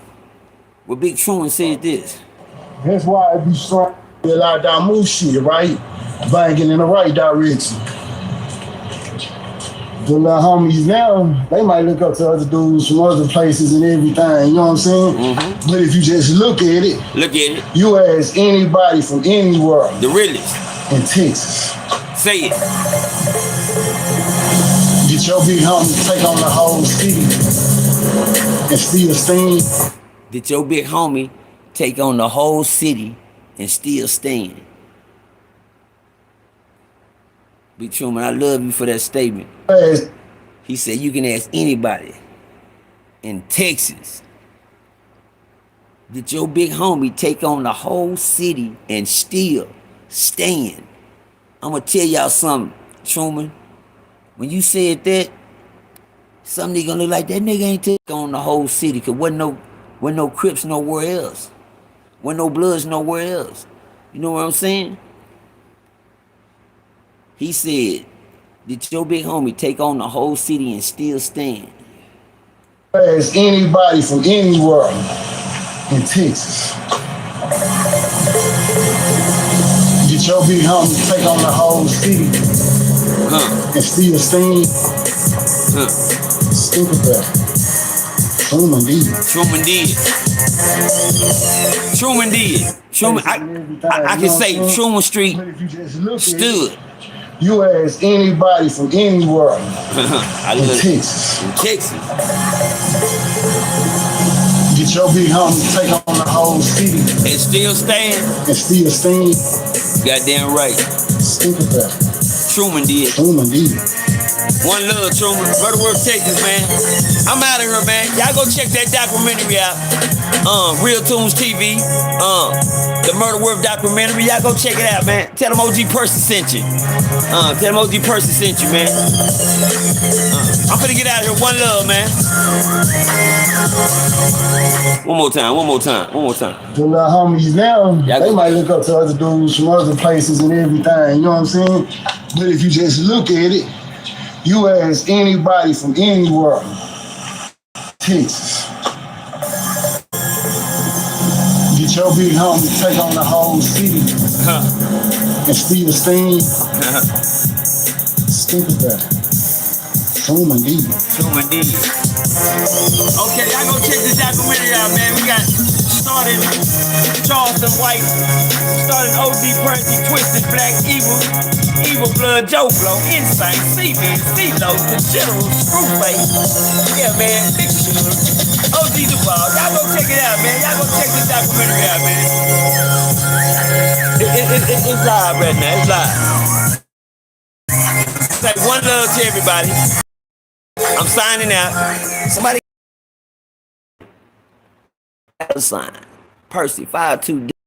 Where Big Truman said this. That's why it be strong. A lot of move shit, right? Banging in the right direction. The little homies now, they might look up to other dudes from other places and everything, you know what I'm saying? Mm-hmm. But if you just look at it, you ask anybody from anywhere. The realest. In Texas. Say it. Get your big homie take on the whole city and still stand. Did your big homie take on the whole city and still stand? Big Truman, I love you for that statement. He said you can ask anybody in Texas. Did your big homie take on the whole city and still stand? I'm gonna tell y'all something, Truman. When you said that, some nigga gonna look like that nigga ain't took on the whole city, cause wasn't no Crips nowhere else. Wasn't no Bloods nowhere else. You know what I'm saying? He said, did your big homie take on the whole city and still stand? Ask anybody from anywhere in Texas. Get your big homie take on the whole city and still stand. Think of that. Truman did. Truman did. Truman did. Truman, I can say Truman Street stood. You ask anybody from anywhere in Texas. In Texas. Get your big homie take on the whole city. And still stand. And still stand. Goddamn right. Think of that. Truman did. Truman did. One love, Truman. Butterworth, Texas, man. I'm out of here, man. Y'all go check that documentary out. Real Tunes TV. The Murderworth documentary. Y'all go check it out, man. Tell them OG Percy sent you. Tell them OG Percy sent you, man. I'm finna get out of here. One love, man. One more time. The little homies now, they might look up to other dudes from other places and everything, you know what I'm saying? But if you just look at it, You ask anybody from anywhere, Texas. Get your big homie to take on the whole city and steal steam. Think about it. Human D. Okay, y'all go check this documentary out, man. We got started Charleston White, started OD Percy, Twisted Black, Evil Blood, Joe Blow, Insane, C-Man, C-Lo, The General, Screwface. Yeah, man, OG Duval. Y'all go check it out, man. Y'all go check this documentary out, man. It's live right now. It's live. Say one love to everybody. I'm signing out. Somebody sign. Percy 52.